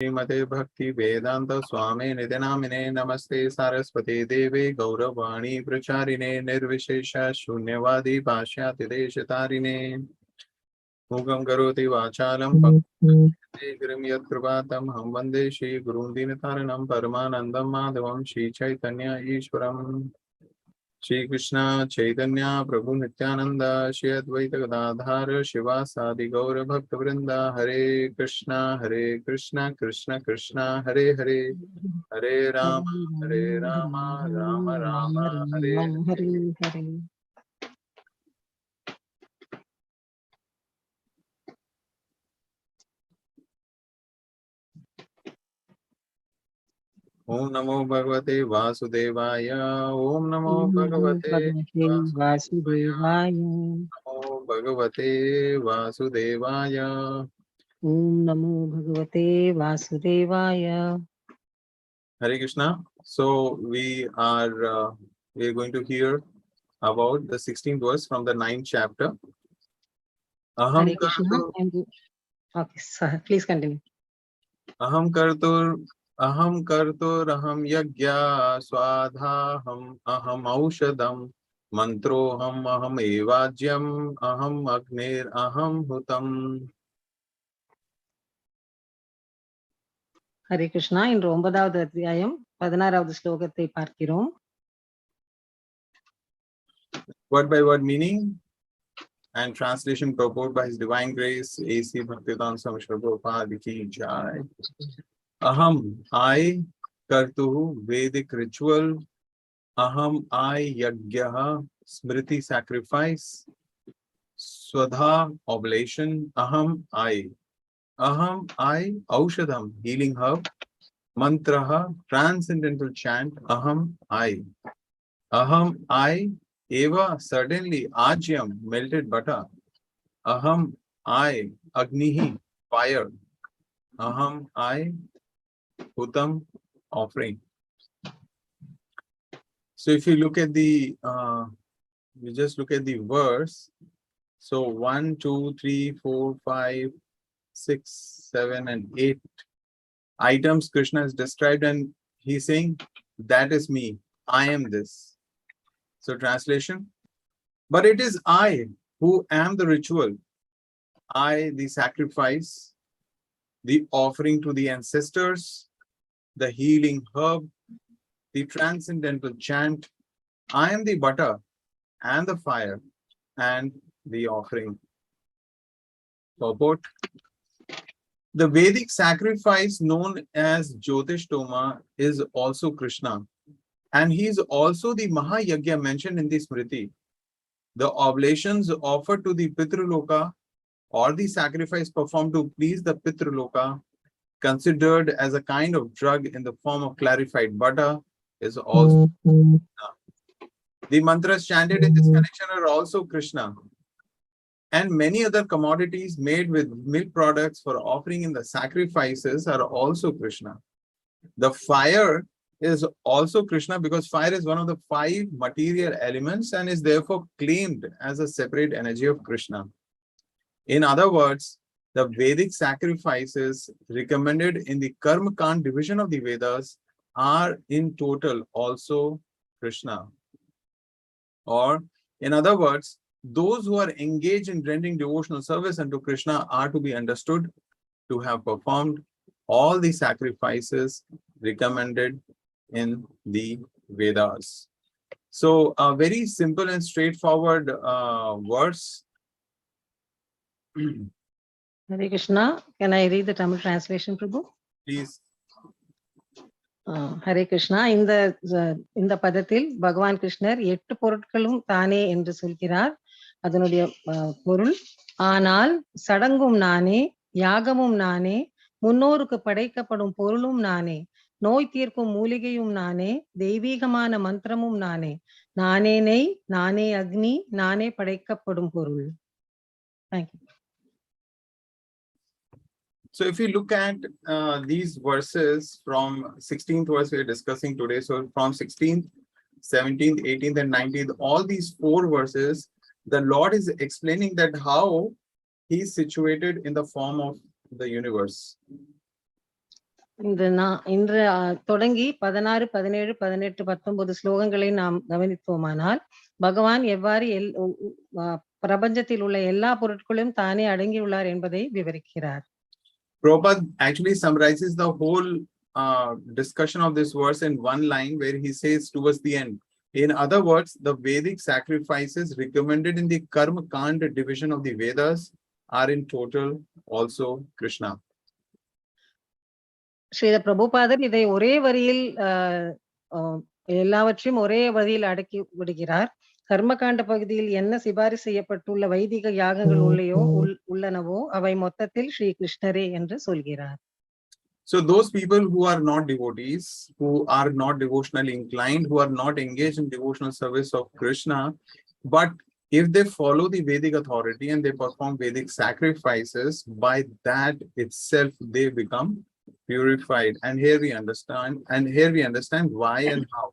श्रीमते भक्ति वेदांत स्वामी निधि नामिने नमस्ते सारस्वती देवे गौरवाणी प्रचारिणे निर्विशेष शून्यवादी भाष्यातिदेशतारिणे मूकं करोति वाचालं गिरिं यत्कृपातं हम वन्दे श्री गुरुं दीनतारिणं परमानन्दं माधवं श्री चैतन्य ईश्वरम् श्री कृष्ण चैतन्य प्रभु नित्यानंद श्री अद्वैत गदाधर शिवासादि गौर भक्त वृंदा हरे कृष्ण कृष्ण कृष्ण हरे हरे हरे राम राम राम हरे हरे। ओम नमो भगवते वासुदेवाय। ओम नमो भगवते वासुदेवाय। नमो भगवते वासुदेवाय। ओम नमो भगवते वासुदेवाय। Hare Krishna. So we are going to hear about the 16th verse from the 9th chapter. Hare Krishna. Okay, sir, please continue. Aham kartur aham yajña svadhāham aham auṣadham mantro हमहम evājyam aham agnir aham hutam. Hare Krishna. In 9வது அத்தியாயம் 16வது ஸ்லோகத்தை பார்க்கிறோம். Word by word meaning and translation purport by His Divine Grace A.C. Bhaktivedanta Swami Srila Prabhupada Ki Jai. Aham, I, kartuḥ, Vedic ritual. Aham, I, yajñaḥ, smṛti, sacrifice. Svadhā, oblation. Aham, I. Aham, I, auṣadham, healing herb. Mantraḥ, transcendental chant. Aham, I. Aham, I, eva, certainly. Ājyam, melted butter. Aham, I, agniḥ, fire. Aham, I, hutam, offering. So if you look at the, you just look at the verse. So 1, 2, 3, 4, 5, 6, 7, and 8 items Krishna is described, and he's saying, that is me. I am this. So translation, but it is I who am the ritual. I, the sacrifice, the offering to the ancestors, the healing herb, the transcendental chant. I am the butter and the fire and the offering. Purport. The Vedic sacrifice known as Jyotiṣṭoma is also Krishna, and he is also the Mahā-yajña mentioned in the smṛti. The oblations offered to the Pitraloka or the sacrifice performed to please the Pitraloka, considered as a kind of drug in the form of clarified butter, is also Krishna. The mantras chanted in this connection are also Krishna. And many other commodities made with milk products for offering in the sacrifices are also Krishna. The fire is also Krishna because fire is one of the 5 material elements and is therefore claimed as a separate energy of Krishna. In other words, the Vedic sacrifices recommended in the karma-kāṇḍa division of the Vedas are in total also Krishna. Or in other words, those who are engaged in rendering devotional service unto Krishna are to be understood to have performed all the sacrifices recommended in the Vedas. So a very simple and straightforward verse. Hare Krishna. Can I read the Tamil translation, Prabhu? Please. Hare Krishna. இந்த பதத்தில் பகவான் கிருஷ்ணர் 8 பொருட்களும் தானே என்று சொல்கிறார். அதனுடைய பொருள், ஆனால் சடங்கும் நானே, யாகமும் நானே, முன்னோருக்கு படைக்கப்படும் பொருளும் நானே, நோய் தீர்க்கும் மூலிகையும் நானே, தெய்வீகமான மந்திரமும் நானே, நானே நெய், நானே அக்னி, நானே படைக்கப்படும் பொருள். Thank you. So if you look at these verses from 16th verse we are discussing today, so from 16th, 17th, 18th, and 19th, all these 4 verses, the Lord is explaining that how he is situated in the form of the universe. இன்று தொடங்கி 16, 17, 18, 19 ஸ்லோகங்களை நாம் கவனித்தோமானால் பகவான் எவ்வாறு பிரபஞ்சத்தில் உள்ள எல்லா பொருட்களும் தானே அடங்கியுள்ளார் என்பதை விவரிக்கிறார். Prabhupada actually summarizes the whole discussion of this verse in one line where he says towards the end. In other words, the Vedic sacrifices recommended in the karma-kāṇḍa division of the Vedas are in total also Krishna. Srila பிரபுபாதர் இதை ஒரே வரியில் எல்லாவற்றையும் ஒரே வரியில் அடக்கி விடுகிறார். கர்மகாண்ட பகுதியில் என்ன சிபாரிசு செய்யப்பட்டுள்ள வைதிக யாகங்கள் உள்ளனவோ அவை மொத்தத்தில் ஸ்ரீ கிருஷ்ணரே என்று சொல்கிறார். So those people who are not devotees, who are not devotionally inclined, who are not engaged in devotional service of Krishna, but if they follow the Vedic authority and they perform Vedic sacrifices, by that itself they become purified. And here we understand why and how.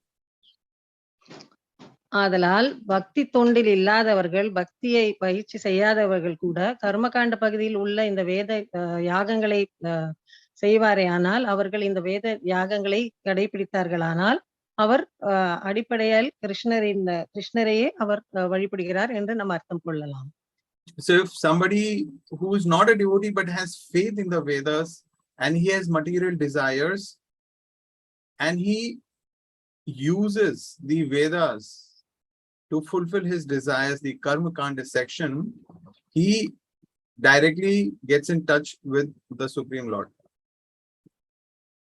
ஆதலால் பக்தி தொண்டில் இல்லாதவர்கள், பக்தியை பயிற்சி செய்யாதவர்கள் கூட கர்மகாண்ட பகுதியில் உள்ள இந்த வேத யாகங்களை செய்வாரே ஆனால் அவர்கள் இந்த வேத யாகங்களை கடைபிடித்தார்களானால் அவர் அடிப்படையில் கிருஷ்ணரையே அவர் வழிபடுகிறார் என்று நாம் அர்த்தம் கொள்ளலாம். So if somebody who is not a devotee but has faith in the Vedas and he has material desires and he uses the Vedas to fulfill his desires, the karma-kāṇḍa section, he directly gets in touch with the Supreme Lord.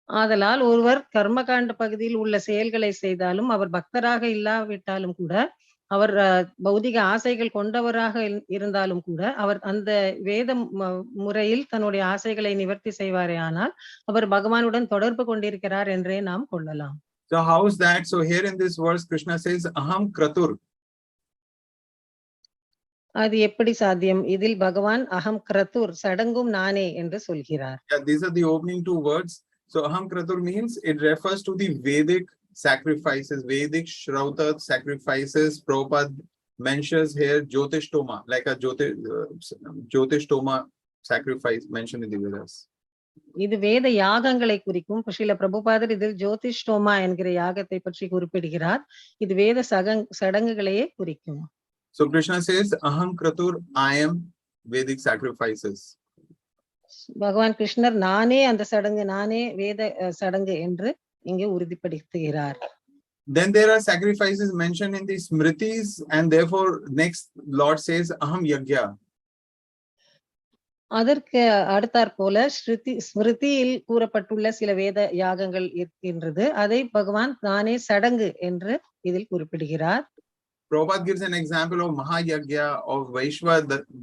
ஆதலால் ஒருவர் கர்மகாண்ட பகுதியில் உள்ள செயல்களை செய்தாலும் அவர் பக்தராக இல்லாவிட்டாலும் கூட அவர் பௌதிக ஆசைகள் கொண்டவராக இருந்தாலும் கூட அவர் அந்த வேத முறையில் தன்னுடைய ஆசைகளை நிவர்த்தி செய்வாரே ஆனால் அவர் பகவானுடன் தொடர்பு கொண்டிருக்கிறார் என்றே நாம் கொள்ளலாம். So how is that? So here in this verse Krishna says ahaṁ kratur. அது எப்படி சாத்தியம்? இதில் பகவான் அகம் கிரத்துர், சடங்கும் நானே என்று சொல்கிறார். Yeah, these are the opening two words. So aham kratur means it refers to the Vedic sacrifices, Vedic Shrauta sacrifices. Prabhupada mentions here Jyotiṣṭoma, like a Jyotiṣṭoma sacrifice mentioned in the Vedas. இது வேத யாகங்களை குறிக்கும். ஸ்ரீல பிரபுபாதர் இதில் ஜோதிஷ்டோமா என்கிற யாகத்தை பற்றி குறிப்பிடுகிறார். இது வேத சடங்குகளையே குறிக்கும். So Krishna says aham kratur, I am Vedic sacrifices. பகவான் கிருஷ்ணர் நானே அந்த சடங்கு, நானே வேத சடங்கு என்று இங்கே உறுதிப்படுத்துகிறார். Then there are sacrifices mentioned in the smṛtis, and therefore next Lord says ahaṁ-yajña. அதற்கு அடுத்தாற் போல ஸ்மிருதியில் கூறப்பட்டுள்ள சில வேத யாகங்கள் இருக்கின்றது. அதை பகவான் நானே சடங்கு என்று இதில் குறிப்பிடுகிறார். Prabhupada gives an example of Mahā-yajña, of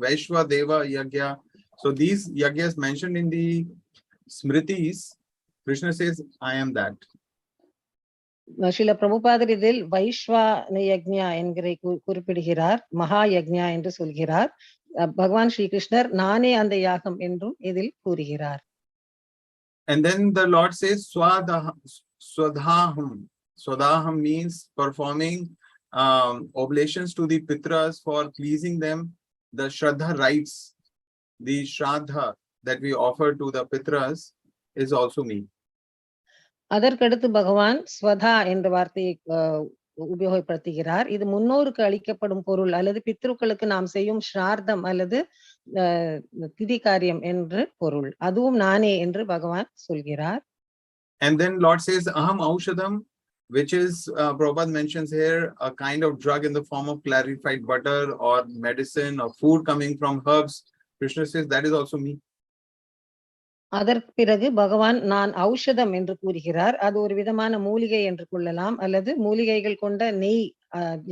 Vaishvadeva yajña. So these yajñas mentioned in the smṛtis, Krishna says, I am that. Srila பிரபுபாதர் இதில் வைஷ்வயஜ்ஞா என்கிற குறிப்பிடுகிறார், மஹா-யஜ்ஞா என்று சொல்கிறார். பகவான் ஸ்ரீ கிருஷ்ணர் நானே அந்த யாகம் என்றும் இதில் கூறுகிறார். And then the Lord says svadhāham. Svadhāham means performing oblations to the pitras for pleasing them. The shraddha rites, the shraddha that we offer to the pitras is also me. அதற்கடுத்து பகவான் ஸ்வதா என்ற வார்த்தையை உபயோகப்படுத்துகிறார். இது முன்னோருக்கு அளிக்கப்படும் பொருள் அல்லது பித்ருக்களுக்கு நாம் செய்யும் ஸ்ரார்த்தம் அல்லது திதி காரியம் என்று பொருள். அதுவும் நானே என்று பகவான் சொல்கிறார். And then Lord says ahaṁ auṣadham, which is Prabhupada mentions here a kind of drug in the form of clarified butter or medicine or food coming from herbs. Krishna says that is also me. அதற்கு பிறகு பகவான் நான் ஔஷதம் என்று கூறுகிறார். அது ஒரு விதமான மூலிகை என்று கொள்ளலாம் அல்லது மூலிகைகள் கொண்ட நெய்,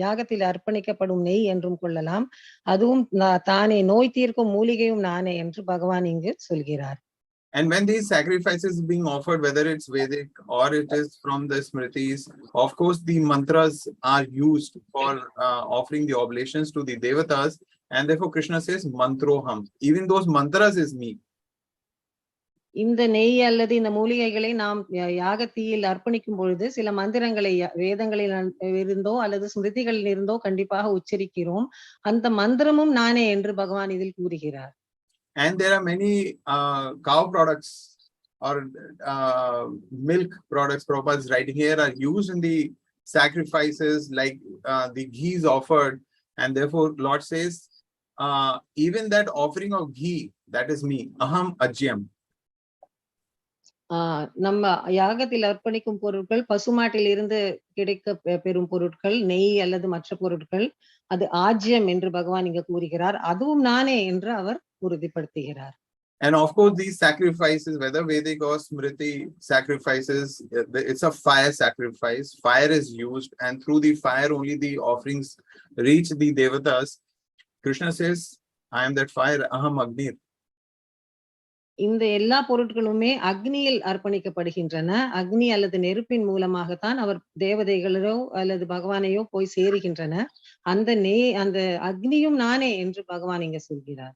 யாகத்தில் அர்ப்பணிக்கப்படும் நெய் என்றும் கொள்ளலாம். அதுவும் தானே, நோய் தீர்க்கும் மூலிகையும் நானே என்று பகவான் இங்கு சொல்கிறார். And when these sacrifices being offered, whether it's Vedic or it is from the smṛtis, of course the mantras are used for offering the oblations to the devatas, and therefore Krishna says mantroḥam. Even those mantras is me. இந்த நெய் அல்லது இந்த மூலிகைகளை நாம் யாகத்தீயில் அர்ப்பணிக்கும் பொழுது சில மந்திரங்களை வேதங்களில் இருந்தோ அல்லது ஸ்மிருதிகளில் இருந்தோ கண்டிப்பாக உச்சரிக்கிறோம். அந்த மந்திரமும் நானே என்று பகவான் இதில் கூறுகிறார். And there are many cow products or milk products, Prabhupada is writing here, are used in the sacrifices, like the ghee is offered, and therefore Lord says, even that offering of ghee, that is me, aham ājyam. நம்ம யாகத்தில் அர்ப்பணிக்கும் பொருட்கள் பசுமாட்டில் இருந்து கிடைக்க பெறும் பொருட்கள், நெய் அல்லது மற்ற பொருட்கள், அது ஆஜ்யம் என்று பகவான் இங்க கூறுகிறார். அதுவும் நானே என்று அவர் உறுதிப்படுத்துகிறார். And of course, these sacrifices, whether Vedic or smṛti sacrifices, it's a fire sacrifice. Fire is used, and through the fire only the offerings reach the devatas. Krishna says, I am that fire, aham agnir. இந்த எல்லா பொருட்களுமே அக்னியில் அர்ப்பணிக்கப்படுகின்றன. அக்னி அல்லது நெருப்பின் மூலமாகத்தான் அவர் தேவதைகளோ அல்லது பகவானையோ போய் சேருகின்றன. அந்த அக்னியும் நானே என்று பகவான் இங்க சொல்கிறார்.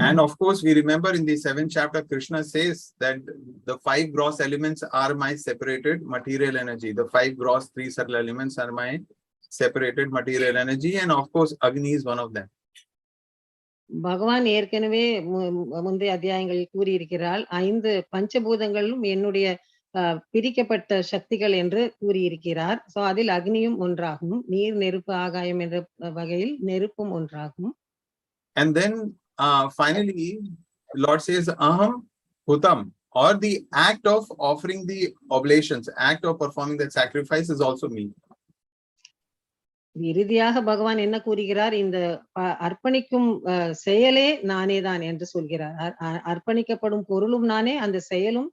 And of course, we remember in the 7th chapter, Krishna says that the 5 gross elements are my separated material energy. The 5 gross 3 subtle elements are my separated material energy. And of course, Agni is one of them. பகவான் ஏற்கனவே முந்தைய அத்தியாயங்களில் கூறியிருக்கிறார், 5 பஞ்சபூதங்களும் என்னுடைய பிரிக்கப்பட்ட சக்திகள் என்று கூறியிருக்கிறார். So அதில் அக்னியும் ஒன்றாகும், நீர், நெருப்பு, ஆகாயம் என்ற வகையில் நெருப்பும் ஒன்றாகும். And then finally, Lord says, aham, hutam, or the act of offering the oblations, act of performing that sacrifice is also me. இறுதியாக பகவான் என்ன கூறுகிறார்? இந்த அர்ப்பணிக்கும் செயலே நானே தான் என்று சொல்கிறார். அர்ப்பணிக்கப்படும் பொருளும் நானே, அந்த செயலும்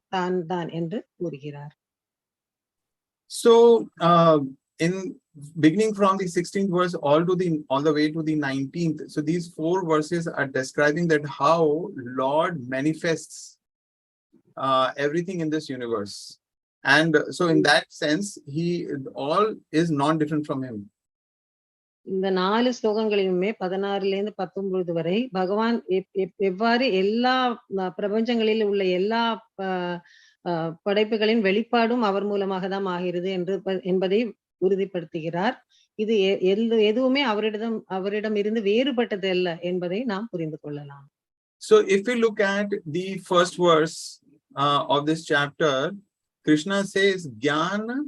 தான் என்று கூறுகிறார். So in beginning from the 16th verse all the way to the 19th, so these 4 verses are describing that how Lord manifests everything in this universe, and so in that sense he all is non-different from him. இந்த 4 ஸ்லோகங்களிலுமே 16ல இருந்து 19 வரை பகவான் எவ்வாறு எல்லா பிரபஞ்சங்களில் உள்ள எல்லா படைப்புகளின் வெளிப்பாடும் அவர் மூலமாக தான் ஆகிறது என்பதை உறுதிப்படுத்துகிறார். இது எதுவுமே அவரிடம் இருந்து வேறுபட்டது அல்ல என்பதை நாம் புரிந்து கொள்ளலாம். So if we look at the first verse of this chapter, Krishna says jnana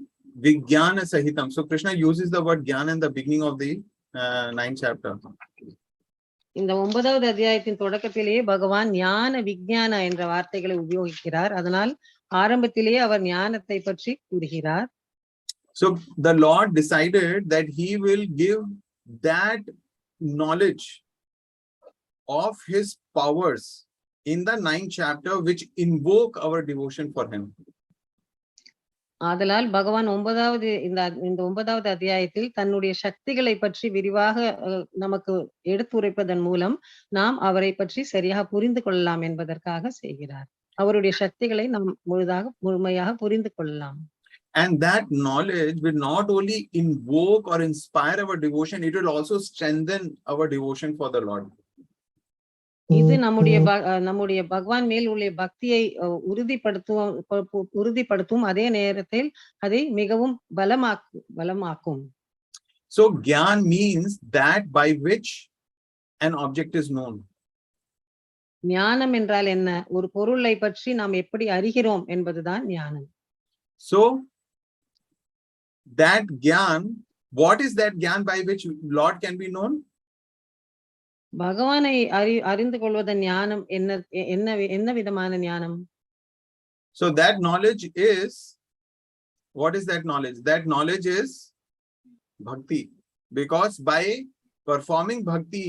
vijnana sahitam. So Krishna uses the word jnana in the beginning of the 9th chapter. இந்த 9வது அத்தியாயத்தின் தொடக்கத்திலேயே பகவான் ஞான விஞ்ஞான என்ற வார்த்தைகளை உபயோகிக்கிறார். அதனால் ஆரம்பத்திலேயே அவர் ஞானத்தை பற்றி கூறுகிறார். So the Lord decided that he will give that knowledge of his powers in the 9th chapter, which invoke our devotion for him. ஆதலால் பகவான் இந்த 9வது அத்தியாயத்தில் தன்னுடைய சக்திகளை பற்றி விரிவாக நமக்கு எடுத்துரைப்பதன் மூலம் நாம் அவரை பற்றி சரியாக புரிந்து கொள்ளலாம் என்பதற்காக செய்கிறார். அவருடைய சக்திகளை நாம் முழுமையாக புரிந்து கொள்ளலாம். And that knowledge will not only invoke or inspire our devotion, it will also strengthen our devotion for the Lord. இது நம்முடைய பகவான் மேல் உள்ள பக்தியை உறுதிப்படுத்தும், அதே நேரத்தில் அதை மிகவும் பலமாக்கும். So gyan means that by which an object is known. ஞானம் என்றால் என்ன? ஒரு பொருளை பற்றி நாம் எப்படி அறிகிறோம் என்பதுதான் ஞானம். So that gyan, what is that gyan by which Lord can be known? பகவானை அறிந்து கொள்வதன் ஞானம் என்ன விதமான ஞானம்? So that knowledge is, what is that knowledge? That knowledge is bhakti, because by performing bhakti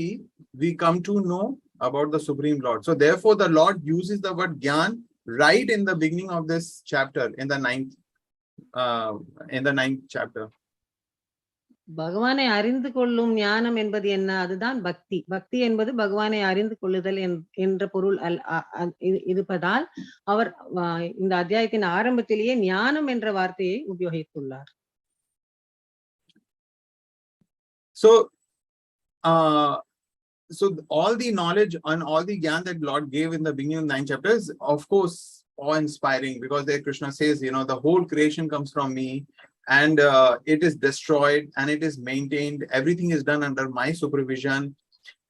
we come to know about the Supreme Lord. So therefore the Lord uses the word gyan right in the beginning of this chapter, in the 9th chapter. பகவானை அறிந்து கொள்ளும் ஞானம் என்பது என்ன? அதுதான் பக்தி. பக்தி என்பது பகவானை அறிந்து கொள்ளுதல் என்ற பொருள் இருப்பதால் அவர் இந்த அத்தியாயத்தின் ஆரம்பத்திலேயே ஞானம் என்ற வார்த்தையை உபயோகித்துள்ளார். So all the knowledge and all the gyan that Lord gave in the beginning of the 9th chapter is of course awe-inspiring, because there Krishna says, the whole creation comes from me, and it is destroyed and it is maintained. Everything is done under my supervision.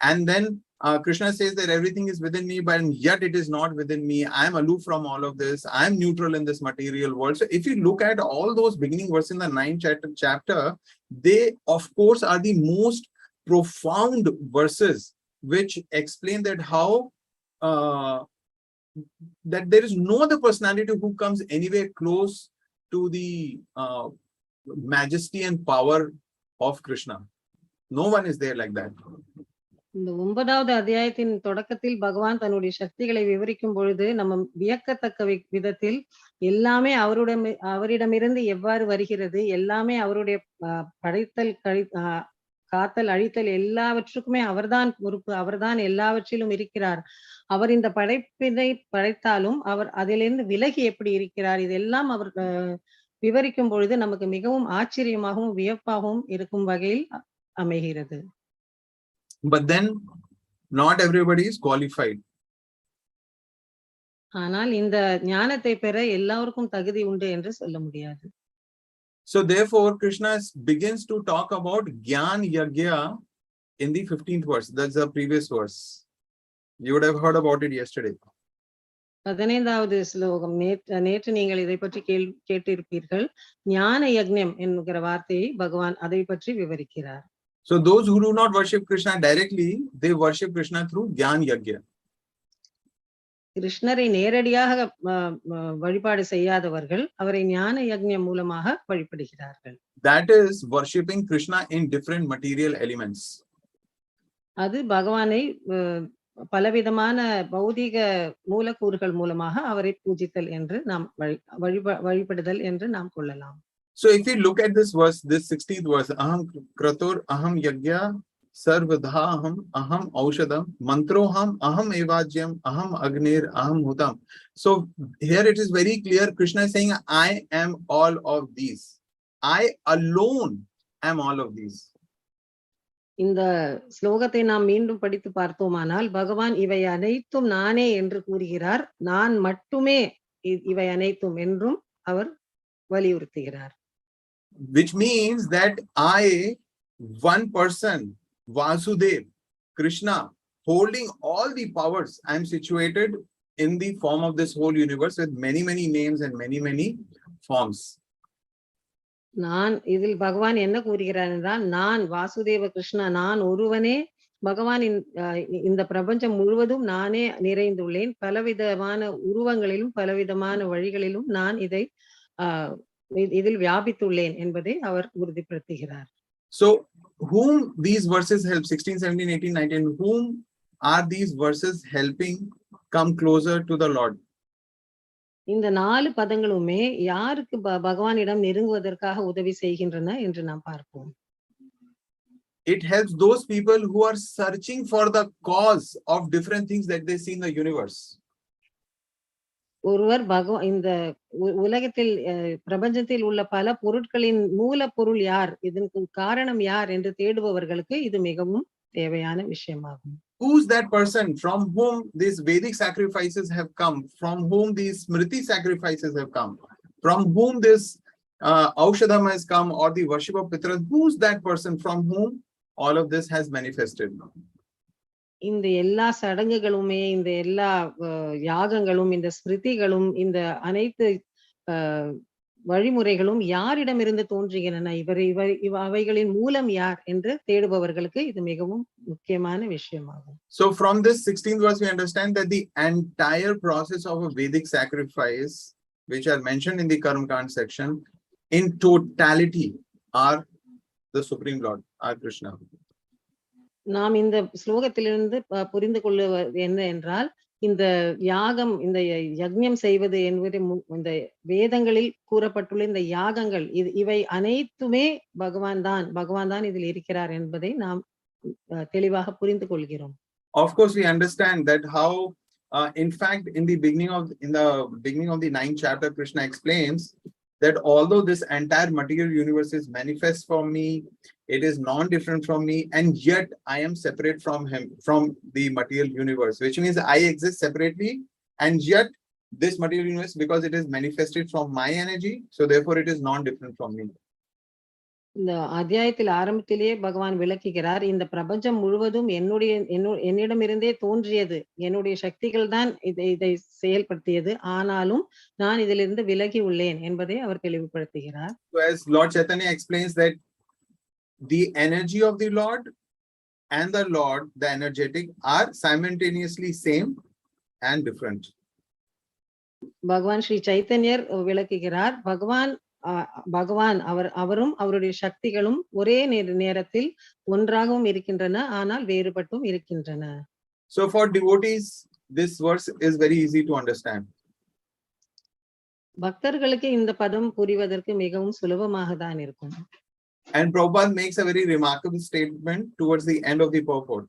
And then Krishna says that everything is within me, but yet it is not within me. I am aloof from all of this. I am neutral in this material world. So if you look at all those beginning verses in the 9th chapter, they of course are the most profound verses which explain that how that there is no other personality who comes anywhere close to the majesty and power of Krishna. No one is there like that. இந்த 9வது அத்தியாயத்தின் தொடக்கத்தில் பகவான் தன்னுடைய சக்திகளை விவரிக்கும் பொழுது நம்ம வியக்கத்தக்க விதத்தில் எல்லாமே அவரிடமிருந்து எவ்வாறு வருகிறது, எல்லாமே அவருடைய படைத்தல் காத்தல் அழித்தல் எல்லாவற்றுக்குமே அவர்தான் பொறுப்பு, அவர்தான் எல்லாவற்றிலும் இருக்கிறார். அவர் இந்த படைப்பினை படைத்தாலும் அவர் அதிலிருந்து விலகி எப்படி இருக்கிறார், இதெல்லாம் அவர் விவரிக்கும் பொழுது நமக்கு மிகவும் ஆச்சரியமாகவும் வியப்பாகவும் இருக்கும் வகையில் அமைகிறது. But then not everybody is qualified. ஆனால் இந்த ஞானத்தை பெற எல்லாருக்கும் தகுதி உண்டு என்று சொல்ல முடியாது. So therefore Krishna begins to talk about yajñaḥ in the 15th verse. That's the previous verse. You would have heard about it yesterday. 15வது ஸ்லோகம். நேற்று நீங்கள் இதை பற்றி கேட்டிருப்பீர்கள். ஞான யஜ்ஞம் என்கிற வார்த்தையை பகவான் அதை பற்றி விவரிக்கிறார். So those who do not worship Krishna directly, they worship Krishna through yajñaḥ. கிருஷ்ணரை நேரடியாக வழிபாடு செய்யாதவர்கள் அவரை ஞான யஜ்ஞம் மூலமாக வழிபடுகிறார்கள். That is worshipping Krishna in different material elements. அது பகவானை பலவிதமான பௌதிக மூலக்கூறுகள் மூலமாக அவரை பூஜித்தல் என்று நாம் வழிபடுதல் என்று நாம் கொள்ளலாம். So if you look at this verse, this 16th verse, aham kratur, aham yajña, svadhāham, aham auṣadham, mantro aham evājyam, aham agnir, aham hutam. So here it is very clear, Krishna is saying, I am all of these. I alone am all of these. இந்த ஸ்லோகத்தை நாம் மீண்டும் படித்து பார்த்தோமானால் பகவான் இவை அனைத்தும் நானே என்று கூறுகிறார். நான் மட்டுமே இவை அனைத்தும் என்றும் அவர் வலியுறுத்துகிறார். Which means that I, one person, Vasudev, Krishna, holding all the powers, I am situated in the form of this whole universe with many names and many forms. நான் இதில் பகவான் என்ன கூறுகிறார் என்றால், நான் வாசுதேவ கிருஷ்ணா, நான் ஒருவனே பகவானின் இந்த பிரபஞ்சம் முழுவதும் நானே நிறைந்துள்ளேன். பலவிதமான உருவங்களிலும் பலவிதமான வழிகளிலும் நான் இதில் வியாபித்துள்ளேன் என்பதை அவர் உறுதிப்படுத்துகிறார். So whom these verses help, 16, 17, 18, 19, whom are these verses helping come closer to the Lord? இந்த 4 பதங்களுமே யாருக்கு பகவானிடம் நெருங்குவதற்காக உதவி செய்கின்றன என்று நாம் பார்ப்போம். It helps those people who are searching for the cause of different things that they see in the universe. ஒருவர் இந்த உலகத்தில் பிரபஞ்சத்தில் உள்ள பல பொருட்களின் மூலப்பொருள் யார், இதற்கு காரணம் யார் என்று தேடுபவர்களுக்கு இது மிகவும் தேவையான விஷயமாகும். Who's that person from whom these Vedic sacrifices have come, from whom these smṛti sacrifices have come, from whom this auṣadham has come, or the worship of pitras? Who's that person from whom all of this has manifested? இந்த எல்லா சடங்குகளுமே, இந்த எல்லா யாகங்களும், இந்த ஸ்மிருதிகளும், இந்த அனைத்து வழிமுறைகளும் யாரிடமிருந்து தோன்றுகின்றன, அவைகளின் மூலம் யார் என்று தேடுபவர்களுக்கு இது மிகவும் முக்கியமான விஷயமாகும். So from this 16th verse we understand that the entire process of a Vedic sacrifice, which are mentioned in the karma-kāṇḍa section, in totality are the Supreme Lord, our Krishna. நாம் இந்த ஸ்லோகத்திலிருந்து புரிந்து கொள்வது என்ன என்றால், இந்த யாகம், இந்த யஜ்ஞம் செய்வது என்பது இந்த வேதங்களில் கூறப்பட்டுள்ள இந்த யாகங்கள், இவை அனைத்துமே பகவான் தான் இதில் இருக்கிறார் என்பதை நாம் தெளிவாக புரிந்து கொள்கிறோம். Of course we understand that how in fact in the beginning of the 9th chapter Krishna explains that although this entire material universe is manifest for me, it is non-different from me, and yet I am separate from him, from the material universe, which means I exist separately, and yet this material universe, because it is manifested from my energy, so therefore it is non-different from me. இந்த அத்தியாயத்தில் ஆரம்பத்திலேயே பகவான் விளக்குகிறார், இந்த பிரபஞ்சம் முழுவதும் என்னிடமிருந்தே தோன்றியது, என்னுடைய சக்திகள் தான் இதை செயல்படுத்தியது, ஆனாலும் நான் இதிலிருந்து விலகி உள்ளேன் என்பதை அவர் தெளிவுபடுத்துகிறார். So as Lord Chaitanya explains that the energy of the Lord and the Lord, the energetic, are simultaneously same and different. பகவான் ஸ்ரீ சைத்தன்யர் விளக்குகிறார், பகவான் அவரும் அவருடைய சக்திகளும் ஒரே நேரத்தில் ஒன்றாகவும் இருக்கின்றன, ஆனால் வேறுபட்டும் இருக்கின்றன. So for devotees, this verse is very easy to understand. பக்தர்களுக்கு இந்த பதம் புரிவதற்கு மிகவும் சுலபமாக தான் இருக்கும். And Prabhupada makes a very remarkable statement towards the end of the purport.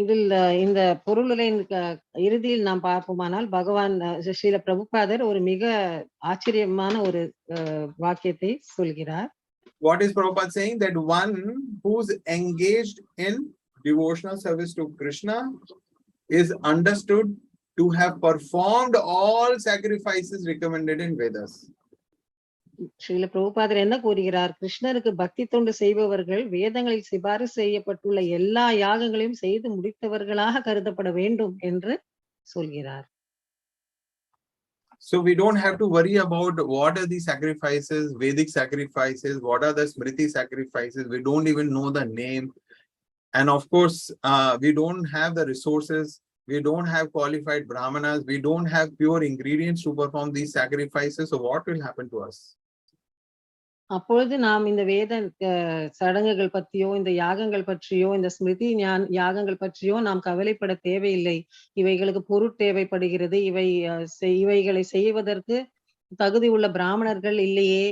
இதில் இந்த பொருளுரையின் இறுதியில் நாம் பார்ப்போமானால் பகவான் ஸ்ரீல பிரபுபாதர் ஒரு மிக ஆச்சரியமான ஒரு வாக்கியத்தை சொல்கிறார். What is Prabhupada saying? That one who's engaged in devotional service to Krishna is understood to have performed all sacrifices recommended in Vedas. Srila பிரபுபாதர் என்ன கூறுகிறார்? கிருஷ்ணருக்கு பக்தி தொண்டு செய்பவர்கள் வேதங்களில் சிபாரிசு செய்யப்பட்டுள்ள எல்லா யாகங்களையும் செய்து முடித்தவர்களாக கருதப்பட வேண்டும் என்று சொல்கிறார். So we don't have to worry about what are the sacrifices, Vedic sacrifices, what are the smṛti sacrifices. We don't even know the name. And of course, we don't have the resources. We don't have qualified brahmanas. We don't have pure ingredients to perform these sacrifices. So what will happen to us? அப்பொழுது நாம் இந்த வேத சடங்குகள் பற்றியோ, இந்த யாகங்கள் பற்றியோ, இந்த ஸ்மிருதி யாகங்கள் பற்றியோ நாம் கவலைப்பட தேவையில்லை. இவைகளுக்கு பொருள் தேவைப்படுகிறது. இவைகளை செய்வதற்கு தகுதி உள்ள பிராமணர்கள் இல்லையே,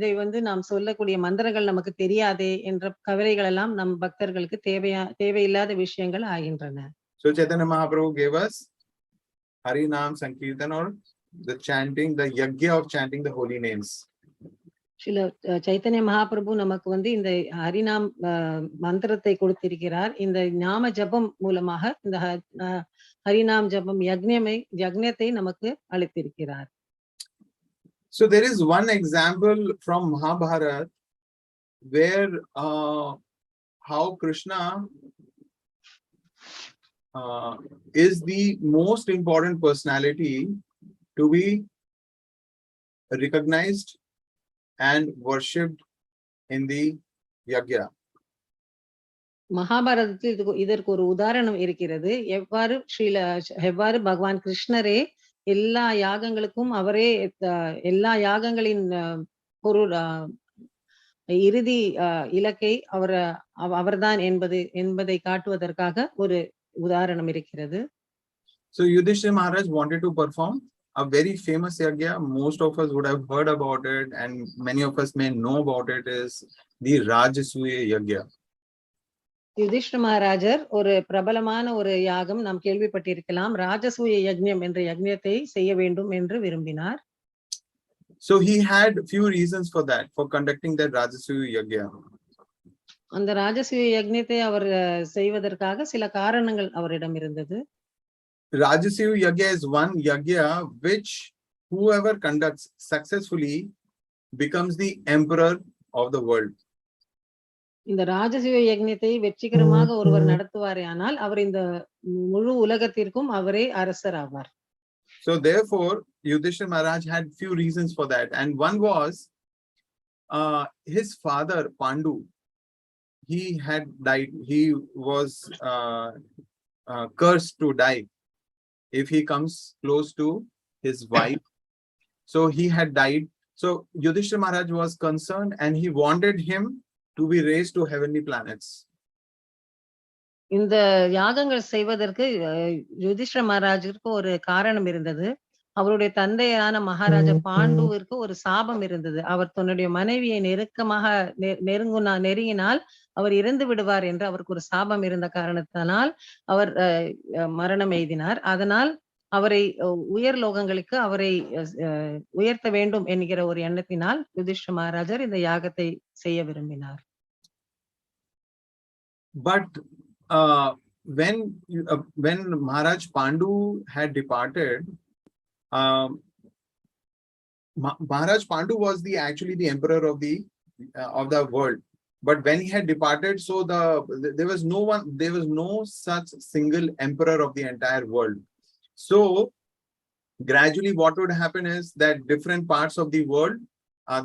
இதை நாம் சொல்லக்கூடிய மந்திரங்கள் நமக்கு தெரியாதே என்ற கவலைகள் எல்லாம் நம் பக்தர்களுக்கு தேவையில்லாத விஷயங்கள் ஆகின்றன. So Chaitanya Mahaprabhu gave us Hari Nam Sankirtan, or the chanting, the yajña of chanting the holy names. சில சைத்தன்ய மகாபிரபு நமக்கு இந்த ஹரிநாம் மந்திரத்தை கொடுத்திருக்கிறார். இந்த நாம ஜபம் மூலமாக இந்த ஹரிநாம் ஜபம் யஜ்ஞத்தை நமக்கு அளித்திருக்கிறார். So there is one example from Mahabharata where how Krishna is the most important personality to be recognized and worshipped in the yajña. மகாபாரதத்தில் இதற்கு ஒரு உதாரணம் இருக்கிறது. எவ்வாறு பகவான் கிருஷ்ணரே எல்லா யாகங்களுக்கும் அவரே எல்லா யாகங்களின் பொருள் இறுதி இலக்கை அவர்தான் என்பதை காட்டுவதற்காக ஒரு உதாரணம் இருக்கிறது. So Yudhishthira Maharaj wanted to perform a very famous yajña. Most of us would have heard about it, and many of us may know about it, is the Rajasuya yajña. Yudhishthira மகாராஜர் ஒரு பிரபலமான ஒரு யாகம் நாம் கேள்விப்பட்டிருக்கலாம். ராஜசூய யஜ்ஞம் என்ற யஜ்ஞத்தை செய்ய வேண்டும் என்று விரும்பினார். So he had few reasons for that, for conducting that Rajasuya yajña. அந்த ராஜசூய யஜ்ஞத்தை அவர் செய்வதற்காக சில காரணங்கள் அவரிடம் இருந்தது. Rajasuya yajña is one yajña which whoever conducts successfully becomes the emperor of the world. இந்த ராஜசூய யஜ்ஞத்தை வெற்றிகரமாக ஒருவர் நடத்துவாரே ஆனால் அவர் இந்த முழு உலகத்திற்கும் அவரே அரசர் ஆவார். So therefore Yudhishthira Maharaj had few reasons for that, and one was his father Pandu. He had died. He was cursed to die if he comes close to his wife. So he had died. So Yudhishthira Maharaj was concerned, and he wanted him to be raised to heavenly planets. இந்த யாகங்கள் செய்வதற்கு யுதிஷ்டிர மகாராஜருக்கு ஒரு காரணம் இருந்தது. அவருடைய தந்தையான மகாராஜா பாண்டுவிற்கு ஒரு சாபம் இருந்தது. அவர் தன்னுடைய மனைவியை நெருங்கினால் அவர் இறந்து விடுவார் என்று அவருக்கு ஒரு சாபம் இருந்த காரணத்தினால் அவர் மரணம் எய்தினார். அதனால் அவரை உயர் லோகங்களுக்கு அவரை உயர்த்த வேண்டும் என்கிற ஒரு எண்ணத்தினால் யுதிஷ்டிர மகாராஜர் இந்த யாகத்தை செய்ய விரும்பினார். But when Maharaj Pandu had departed, Maharaj Pandu was actually the emperor of the of the world. But when he had departed, so there was no such single emperor of the entire world. So gradually what would happen is that different parts of the world,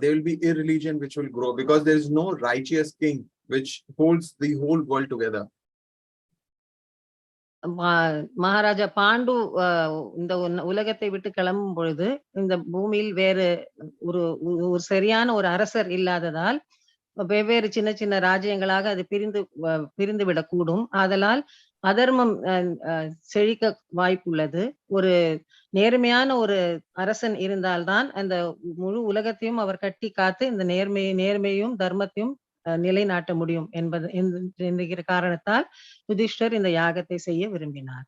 there will be irreligion which will grow, because there is no righteous king which holds the whole world together. Maharaja Pandu இந்த உலகத்தை விட்டு கிளம்பும் பொழுது இந்த பூமியில் வேறு ஒரு சரியான ஒரு அரசர் இல்லாததால் வெவ்வேறு சின்ன சின்ன ராஜ்யங்களாக அது பிரிந்து விடக்கூடும். ஆதலால் அதர்மம் செழிக்க வாய்ப்புள்ளது. ஒரு நேர்மையான ஒரு அரசன் இருந்தால்தான் அந்த முழு உலகத்தையும் அவர் கட்டி காத்து இந்த நேர்மையும் தர்மத்தையும் நிலைநாட்ட முடியும் என்கிற காரணத்தால் யுதிஷ்டர் இந்த யாகத்தை செய்ய விரும்பினார்.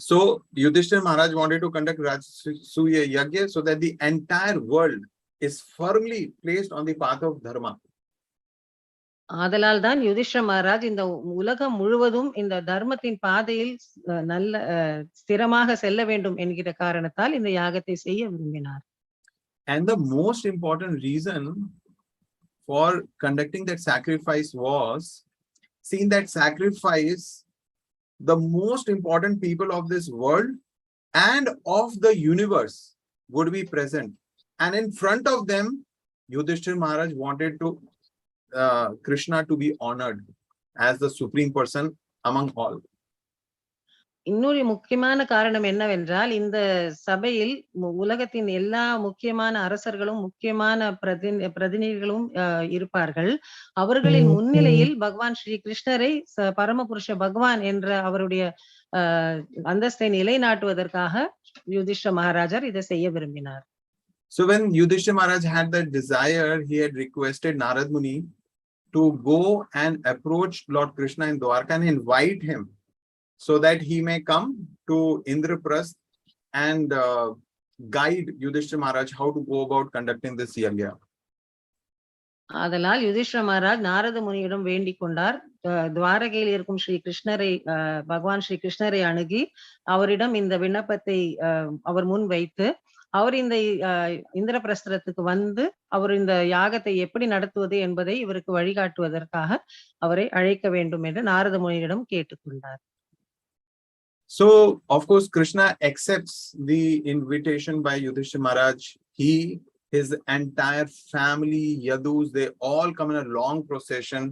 So Yudhishthira Maharaj wanted to conduct Rajasuya Yajña so that the entire world is firmly placed on the path of dharma. ஆதலால் தான் யுதிஷ்டர மகாராஜ் இந்த உலகம் முழுவதும் இந்த தர்மத்தின் பாதையில் நல்ல ஸ்திரமாக செல்ல வேண்டும் என்கிற காரணத்தால் இந்த யாகத்தை செய்ய விரும்பினார். And the most important reason for conducting that sacrifice was, seeing that sacrifice, the most important people of this world and of the universe would be present, and in front of them Yudhishthira Maharaj wanted to Krishna to be honored as the supreme person among all. இன்னொரு முக்கியமான காரணம் என்னவென்றால், இந்த சபையில் உலகத்தின் எல்லா முக்கியமான அரசர்களும் முக்கியமான பிரதிநிதிகளும் இருப்பார்கள். அவர்களின் முன்னிலையில் பகவான் ஸ்ரீ கிருஷ்ணரை பரமபுருஷ பகவான் என்ற அவருடைய அந்தஸ்தை நிலைநாட்டுவதற்காக யுதிஷ்டர மகாராஜர் இதை செய்ய விரும்பினார். So when Yudhishthira Maharaj had that desire, he had requested Narad Muni to go and approach Lord Krishna in Dwarka and invite him so that he may come to Indraprasth and guide Yudhishthira Maharaj how to go about conducting this yajna. ஆதலால் யுதிஷ்டர மகாராஜ் நாரத முனியிடம் வேண்டிக் கொண்டார். துவாரகையில் இருக்கும் ஸ்ரீ கிருஷ்ணரை பகவான் ஸ்ரீ கிருஷ்ணரை அணுகி அவரிடம் இந்த விண்ணப்பத்தை அவர் முன் வைத்து, அவர் இந்த இந்திரபிரஸ்தத்துக்கு வந்து அவர் இந்த யாகத்தை எப்படி நடத்துவது என்பதை இவருக்கு வழிகாட்டுவதற்காக அவரை அழைக்க வேண்டும் என்று நாரத முனியிடம் கேட்டுக்கொண்டார். So of course Krishna accepts the invitation by Yudhishthira Maharaj. His entire family, Yadus, they all come in a long procession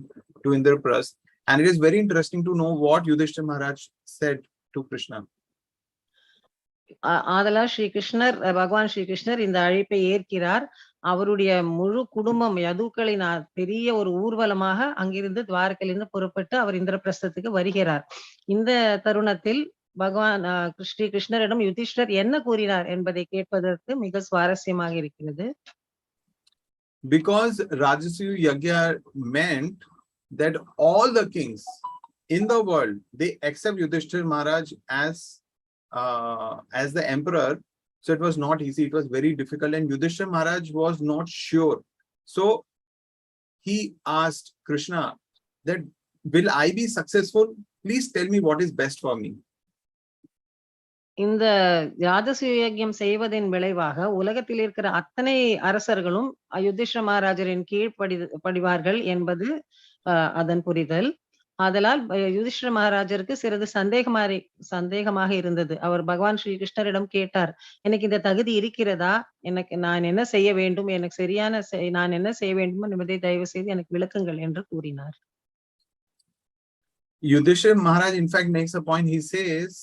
to Indraprasth, and it is very interesting to know what Yudhishthira Maharaj said to Krishna. ஆதலால் ஸ்ரீ கிருஷ்ணர் பகவான் ஸ்ரீ கிருஷ்ணர் இந்த அழைப்பை ஏற்கிறார். அவருடைய முழு குடும்பம் யதுக்களின் பெரிய ஒரு ஊர்வலமாக அங்கிருந்து துவாரகையிலிருந்து புறப்பட்டு அவர் இந்திரபிரஸ்தத்துக்கு வருகிறார். இந்த தருணத்தில் பகவான் ஸ்ரீ கிருஷ்ணரிடம் யுதிஷ்டர் என்ன கூறினார் என்பதை கேட்பதற்கு மிக சுவாரஸ்யமாக இருக்கிறது. Because Rajasuya Yajna meant that all the kings in the world, they accept Yudhishthira Maharaj as the emperor. So it was not easy, it was very difficult, and Yudhishthira Maharaj was not sure. So he asked Krishna that, will I be successful? Please tell me what is best for me. இந்த ராஜசூய யஜ்ஞம் செய்வதன் விளைவாக உலகத்தில் இருக்கிற அத்தனை அரசர்களும் யுதிஷ்டர மகாராஜரின் கீழ் படிவார்கள் என்பது அதன் புரிதல். ஆதலால் யுதிஷ்டர மகாராஜருக்கு சிறிது சந்தேகமாக இருந்தது. அவர் பகவான் ஸ்ரீ கிருஷ்ணரிடம் கேட்டார், எனக்கு இந்த தகுதி இருக்கிறதா, நான் என்ன செய்ய வேண்டும், எனக்கு நான் என்ன செய்ய வேண்டும் என்பதை தயவு செய்து எனக்கு விளக்குங்கள் என்று கூறினார். Yudhishthira Maharaj in fact makes a point. He says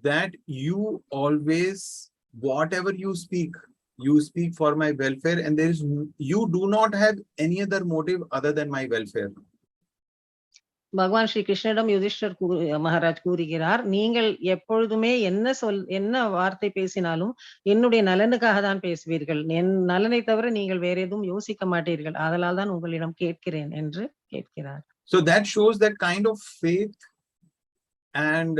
that you always, whatever you speak for my welfare, and you do not have any other motive other than my welfare. பகவான் ஸ்ரீ கிருஷ்ணரிடம் யுதிஷ்டர் மகாராஜ் கூறுகிறார், நீங்கள் எப்பொழுதுமே என்ன வார்த்தை பேசினாலும் என்னுடைய நலனுக்காக தான் பேசுவீர்கள், என் நலனை தவிர நீங்கள் வேற எதுவும் யோசிக்க மாட்டீர்கள், அதனால் தான் உங்களிடம் கேட்கிறேன் என்று கேட்கிறார். So that shows that kind of faith and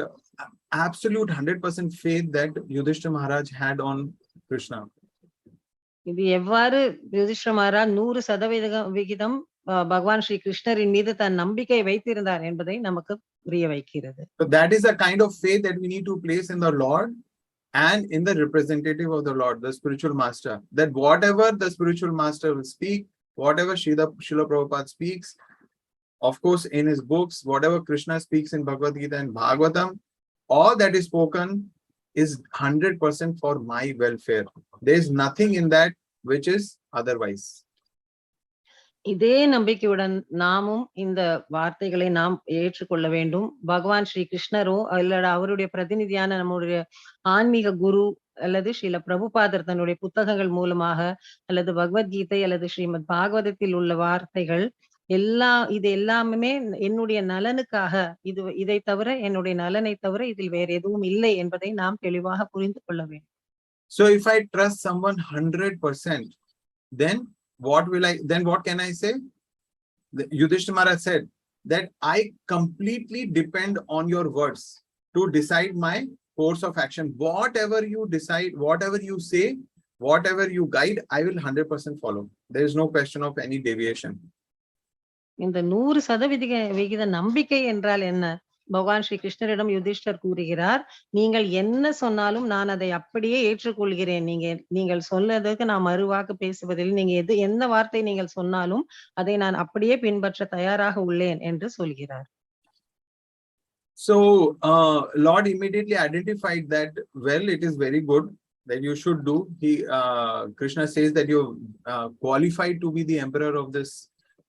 absolute 100% faith that Yudhishthira Maharaj had on Krishna. இது எவ்வாறு யுதிஷ்டர மகாராஜ் 100% பகவான் ஸ்ரீ கிருஷ்ணரின் மீது தன் நம்பிக்கை வைத்திருந்தார் என்பதை நமக்கு புரிய வைக்கிறது. So that is a kind of faith that we need to place in the Lord and in the representative of the Lord, the spiritual master, that whatever the spiritual master will speak, whatever Srila Prabhupada speaks, of course, in his books, whatever Krishna speaks in Bhagavad Gita and Bhagavatam, all that is spoken is 100% for my welfare. There is nothing in that which is otherwise. இதே நம்பிக்கையுடன் நாமும் இந்த வார்த்தைகளை நாம் ஏற்றுக்கொள்ள வேண்டும். பகவான் ஸ்ரீ கிருஷ்ணரோ அல்லது அவருடைய பிரதிநிதியான நம்முடைய ஆன்மீக குரு அல்லது ஸ்ரீல பிரபுபாதர் தன்னுடைய புத்தகங்கள் மூலமாக அல்லது பகவத்கீதை அல்லது ஸ்ரீமத் பாகவதத்தில் உள்ள வார்த்தைகள் இது எல்லாமே என்னுடைய நலனுக்காக, இதை தவிர என்னுடைய நலனை தவிர இதில் வேற எதுவும் இல்லை என்பதை நாம் தெளிவாக புரிந்து கொள்ள வேண்டும். So if I trust someone 100%, then what can I say? Yudhishthira said that I completely depend on your words to decide my course of action. Whatever you decide, whatever you say, whatever you guide, I will 100% follow. There is no question of any deviation. இந்த 100% நம்பிக்கை என்றால் என்ன? பகவான் ஸ்ரீ கிருஷ்ணரிடம் யுதிஷ்டர் கூறுகிறார், நீங்கள் என்ன சொன்னாலும் நான் அதை அப்படியே ஏற்றுக்கொள்கிறேன். நீங்கள் சொன்னதுக்கு நான் மறுவாக்கு பேசுவதில், நீங்க எந்த வார்த்தை நீங்கள் சொன்னாலும் அதை நான் அப்படியே பின்பற்ற தயாராக உள்ளேன் என்று சொல்கிறார். So Lord immediately identified that, well, it is very good that you should do. Krishna says that you qualified to be the emperor of this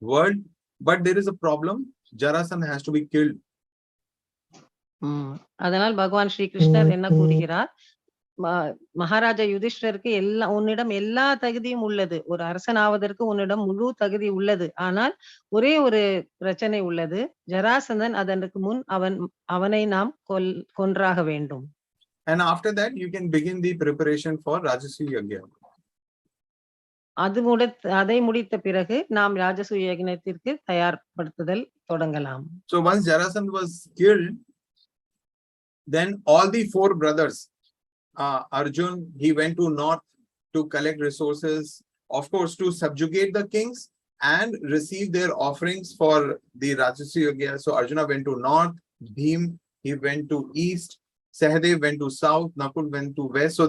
world, but there is a problem. Jarasandha has to be killed. அதனால் பகவான் ஸ்ரீ கிருஷ்ணர் என்ன கூறுகிறார்? மகாராஜா யுதிஷ்டருக்கு உன்னிடம் எல்லா தகுதியும் உள்ளது, ஒரு அரசனாவதற்கு உன்னிடம் முழு தகுதி உள்ளது. ஆனால் ஒரே ஒரு பிரச்சனை உள்ளது, ஜராசந்தன். அதற்கு முன் அவனை நாம் கொன்றாக வேண்டும். And after that you can begin the preparation for Rajasuya Yajña. அதை முடித்த பிறகு நாம் ராஜசூய யஜ்ஞத்திற்கு தயார்படுத்துதல் தொடங்கலாம். So once Jarasandha was killed, then all the 4 brothers, Arjun, he went to north to collect resources, of course, to subjugate the kings and receive their offerings for the Rajasuya Yajña. So Arjuna went to north, Bhim, he went to east, Sahadev went to south, Nakul went to west. So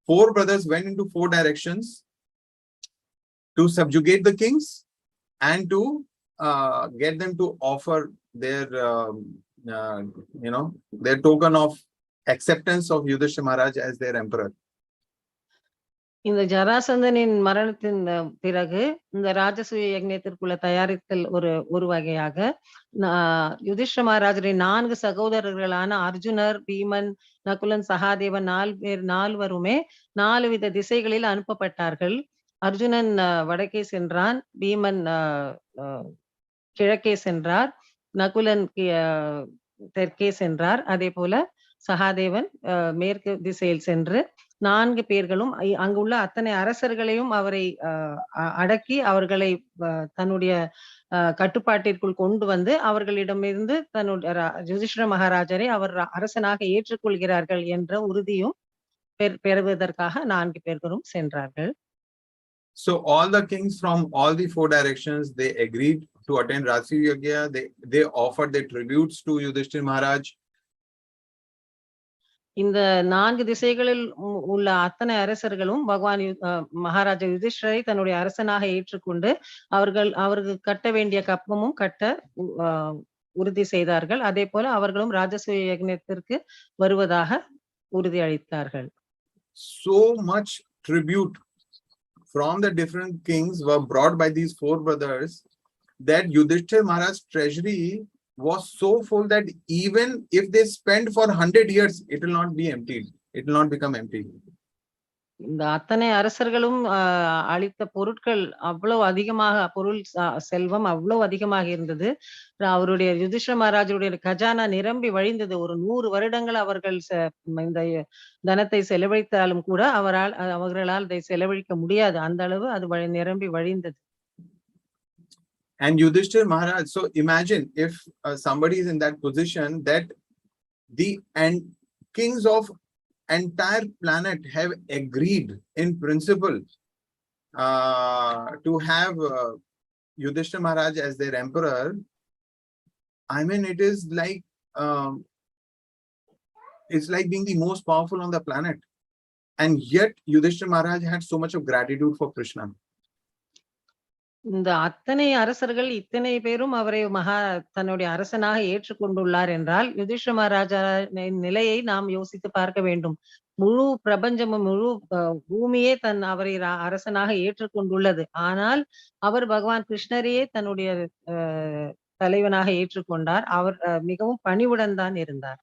4 brothers went into 4 directions to subjugate the kings and to get them to offer their their token of acceptance of Yudhishthira Maharaj as their emperor. இந்த ஜராசந்தனின் மரணத்தின் பிறகு இந்த ராஜசூய யஜ்ஞத்திற்குள்ள தயாரித்தல் ஒரு வகையாக யுதிஷ்டிர மகாராஜரின் 4 சகோதரர்களான அர்ஜுனர், பீமன், நகுலன், சகாதேவன் 4 பேருமே 4 வித திசைகளில் அனுப்பப்பட்டார்கள். அர்ஜுனன் வடக்கே சென்றான், பீமன் கிழக்கே சென்றார், நகுலன் தெற்கே சென்றார். அதே போல சகாதேவன் மேற்கு திசையில் சென்று 4 பேர்களும் அங்குள்ள அத்தனை அரசர்களையும் அவரை அடக்கி அவர்களை தன்னுடைய கட்டுப்பாட்டிற்குள் கொண்டு வந்து அவர்களிடமிருந்து தன்னுடைய யுதிஷ்டிர மகாராஜரை அவர் அரசனாக ஏற்றுக்கொள்கிறார்கள் என்ற உறுதியும் பெறுவதற்காக 4 பேர்களும் சென்றார்கள். So all the kings from all the 4 directions, they agreed to attend Rajasuya Yajña. They offered their tributes to Yudhishthira Maharaj. இந்த 4 திசைகளில் உள்ள அத்தனை அரசர்களும் பகவான் மகாராஜா யுதிஷ்டரை தன்னுடைய அரசனாக ஏற்றுக்கொண்டு அவருக்கு கட்ட வேண்டிய கப்பமும் கட்ட உறுதி செய்தார்கள். அதே போல அவர்களும் ராஜசூய யஜ்ஞத்திற்கு வருவதாக உறுதி அளித்தார்கள். So much tribute from the different kings were brought by these 4 brothers that Yudhishthira Maharaj's treasury was so full that even if they spend for 100 years, it will not be emptied. It will not become empty. இந்த அத்தனை அரசர்களும் அளித்த பொருட்கள் அவ்வளவு அதிகமாக, செல்வம் அவ்வளவு அதிகமாக இருந்தது. அவருடைய யுதிஷ்டிர மகாராஜருடைய கஜானா நிரம்பி வழிந்தது. ஒரு 100 வருடங்கள் அவர்கள் இந்த தனத்தை செலவழித்தாலும் கூட அவர்களால் அதை செலவழிக்க முடியாது. அந்த அளவு அது நிரம்பி வழிந்தது. And Yudhishthira Maharaj, so imagine if somebody is in that position that the kings of entire planet have agreed in principle to have Yudhishthira Maharaj as their emperor. I mean, it is like it's like being the most powerful on the planet. And yet Yudhishthira Maharaj had so much of gratitude for Krishna. இந்த அத்தனை அரசர்கள் இத்தனை பேரும் அவரை தன்னுடைய அரசனாக ஏற்றுக்கொண்டுள்ளார் என்றால் யுதிஷ்டிர மகாராஜா நிலையை நாம் யோசித்து பார்க்க வேண்டும். முழு பிரபஞ்சமும் முழு பூமியே அவரை அரசனாக ஏற்றுக்கொண்டுள்ளது. ஆனால் அவர் பகவான் கிருஷ்ணரையே தன்னுடைய தலைவனாக ஏற்றுக்கொண்டார். அவர் மிகவும் பணிவுடன் தான் இருந்தார்.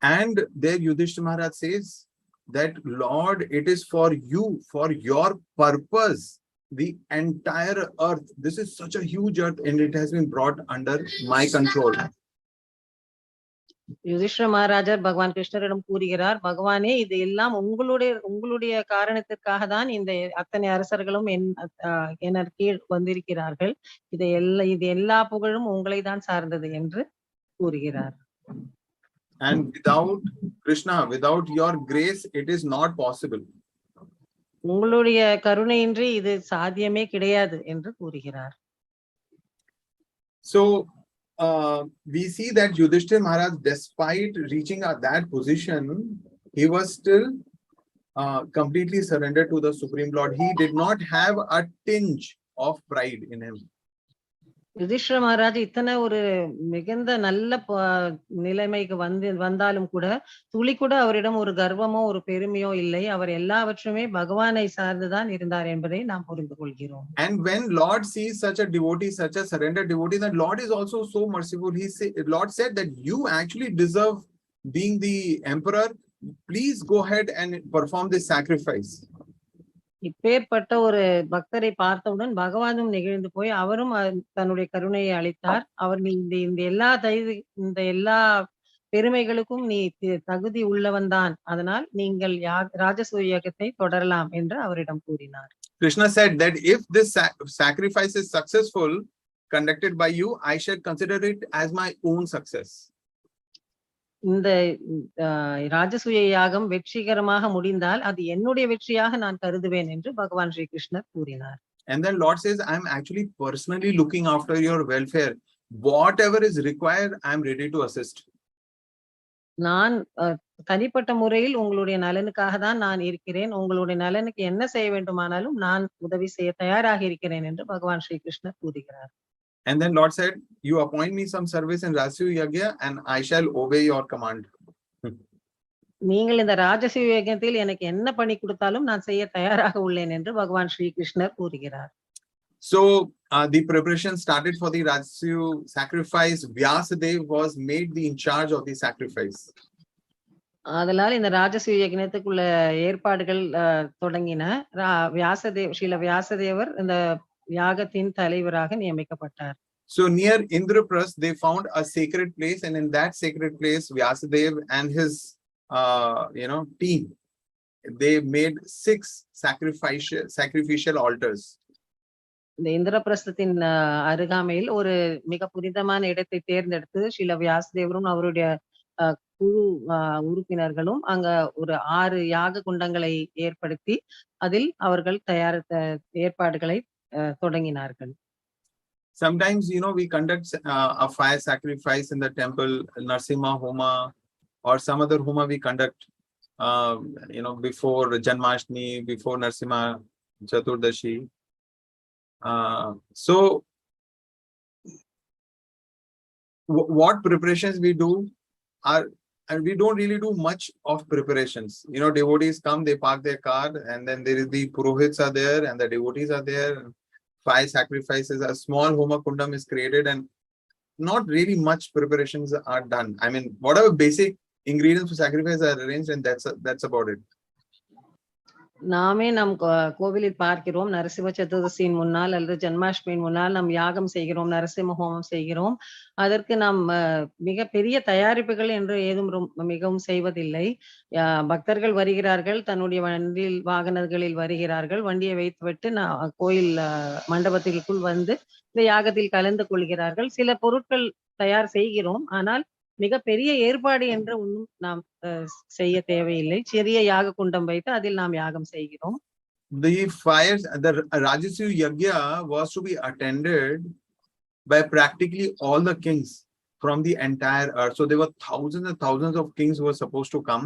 And there Yudhishthira Maharaj says that Lord, it is for you, for your purpose, the entire earth. This is such a huge earth and it has been brought under my control. Yudhishthira மகாராஜர் பகவான் கிருஷ்ணரிடம் கூறுகிறார், பகவானே இது எல்லாம் உங்களுடைய காரணத்திற்காக தான் இந்த அத்தனை அரசர்களும் என் கீழ் வந்திருக்கிறார்கள். இது எல்லா புகழும் உங்களை தான் சார்ந்தது என்று கூறுகிறார். And without Krishna, without your grace, it is not possible. உங்களுடைய கருணையின்றி இது சாத்தியமே கிடையாது என்று கூறுகிறார். So we see that Yudhishthira Maharaj, despite reaching that position, he was still completely surrendered to the Supreme Lord. He did not have a tinge of pride in him. Yudhishthira Maharaj இத்தனை ஒரு மிகுந்த நல்ல நிலைமைக்கு வந்தாலும் கூட துளி கூட அவரிடம் ஒரு கர்வமோ ஒரு பெருமையோ இல்லை. அவர் எல்லாவற்றுமே பகவானை சார்ந்துதான் இருந்தார் என்பதை நாம் புரிந்து கொள்கிறோம். And when Lord sees such a devotee, such a surrendered devotee, that Lord is also so merciful. Lord said that you actually deserve being the emperor. Please go ahead and perform this sacrifice. இப்பேற்பட்ட ஒரு பக்தரை பார்த்தவுடன் பகவானும் நெகிழ்ந்து போய் அவரும் தன்னுடைய கருணையை அளித்தார். அவர் இந்த எல்லா பெருமைகளுக்கும் நீ தகுதி உள்ளவன் தான், அதனால் நீங்கள் ராஜசூய யாகத்தை தொடரலாம் என்று அவரிடம் கூறினார். Krishna said that if this sacrifice is successful, conducted by you, I shall consider it as my own success. இந்த ராஜசூய யாகம் வெற்றிகரமாக முடிந்தால் அது என்னுடைய வெற்றியாக நான் கருதுவேன் என்று பகவான் ஸ்ரீ கிருஷ்ணர் கூறினார். And then Lord says, I am actually personally looking after your welfare. Whatever is required, I am ready to assist. நான் தனிப்பட்ட முறையில் உங்களுடைய நலனுக்காக தான் நான் இருக்கிறேன். உங்களுடைய நலனுக்கு என்ன செய்ய வேண்டுமானாலும் நான் உதவி செய்ய தயாராக இருக்கிறேன் என்று பகவான் ஸ்ரீ கிருஷ்ணர் கூறுகிறார். And then Lord said, you appoint me some service in Rajasuya Yajña and I shall obey your command. நீங்கள் இந்த ராஜசூய யஜ்ஞத்தில் எனக்கு என்ன பணி கொடுத்தாலும் நான் செய்ய தயாராக உள்ளேன் என்று பகவான் ஸ்ரீ கிருஷ்ணர் கூறுகிறார். So the preparation started for the Rajasuya sacrifice. Vyasadev was made the in charge of the sacrifice. அதனால இந்த ராஜசூய யஜ்ஞத்துக்குள்ள ஏற்பாடுகள் தொடங்கின. ஸ்ரீல வியாசதேவர் இந்த யாகத்தின் தலைவராக நியமிக்கப்பட்டார். So near Indraprasth they found a sacred place, and in that sacred place Vyasadev and his team, they made 6 sacrificial altars. இந்த இந்திரபிரஸ்தத்தின் அருகாமையில் ஒரு மிக புனிதமான இடத்தை தேர்ந்தெடுத்து ஸ்ரீல வியாசதேவரும் அவருடைய குழு உறுப்பினர்களும் அங்க ஒரு 6 யாக குண்டங்களை ஏற்படுத்தி அதில் அவர்கள் தயாரித்த ஏற்பாடுகளை தொடங்கினார்கள். Sometimes we conduct a fire sacrifice in the temple, Narsimha Homa or some other Homa we conduct before Janmashtami, before Narsimha Chaturdashi. So what preparations we do are, and we don't really do much of preparations. Devotees come, they park their car, and then there is the purohits are there and the devotees are there. 5 sacrifices, a small homa kundam is created, and not really much preparations are done. I mean, whatever basic ingredients for sacrifice are arranged, and that's about it. நாமே நம் கோவிலில் பார்க்கிறோம், நரசிம்ம சதுர்தசியின் முன்னால் அல்லது ஜன்மாஷ்டமியின் முன்னால் நாம் யாகம் செய்கிறோம், நரசிம்ம ஹோமம் செய்கிறோம். அதற்கு நாம் மிக பெரிய தயாரிப்புகள் என்று ஏதும் மிகவும் செய்வதில்லை. பக்தர்கள் வருகிறார்கள், தன்னுடைய வண்டியில் வாகனங்களில் வருகிறார்கள், வண்டியை வைத்துவிட்டு கோயில் மண்டபத்திற்குள் வந்து இந்த யாகத்தில் கலந்து கொள்கிறார்கள். சில பொருட்கள் தயார் செய்கிறோம், ஆனால் மிக பெரிய ஏற்பாடு என்று ஒன்றும் நாம் செய்ய தேவையில்லை. சிறிய யாக குண்டம் வைத்து அதில் நாம் யாகம் செய்கிறோம். The Rajasuya Yajña was to be attended by practically all the kings from the entire earth. So there were thousands and thousands of kings who were supposed to come,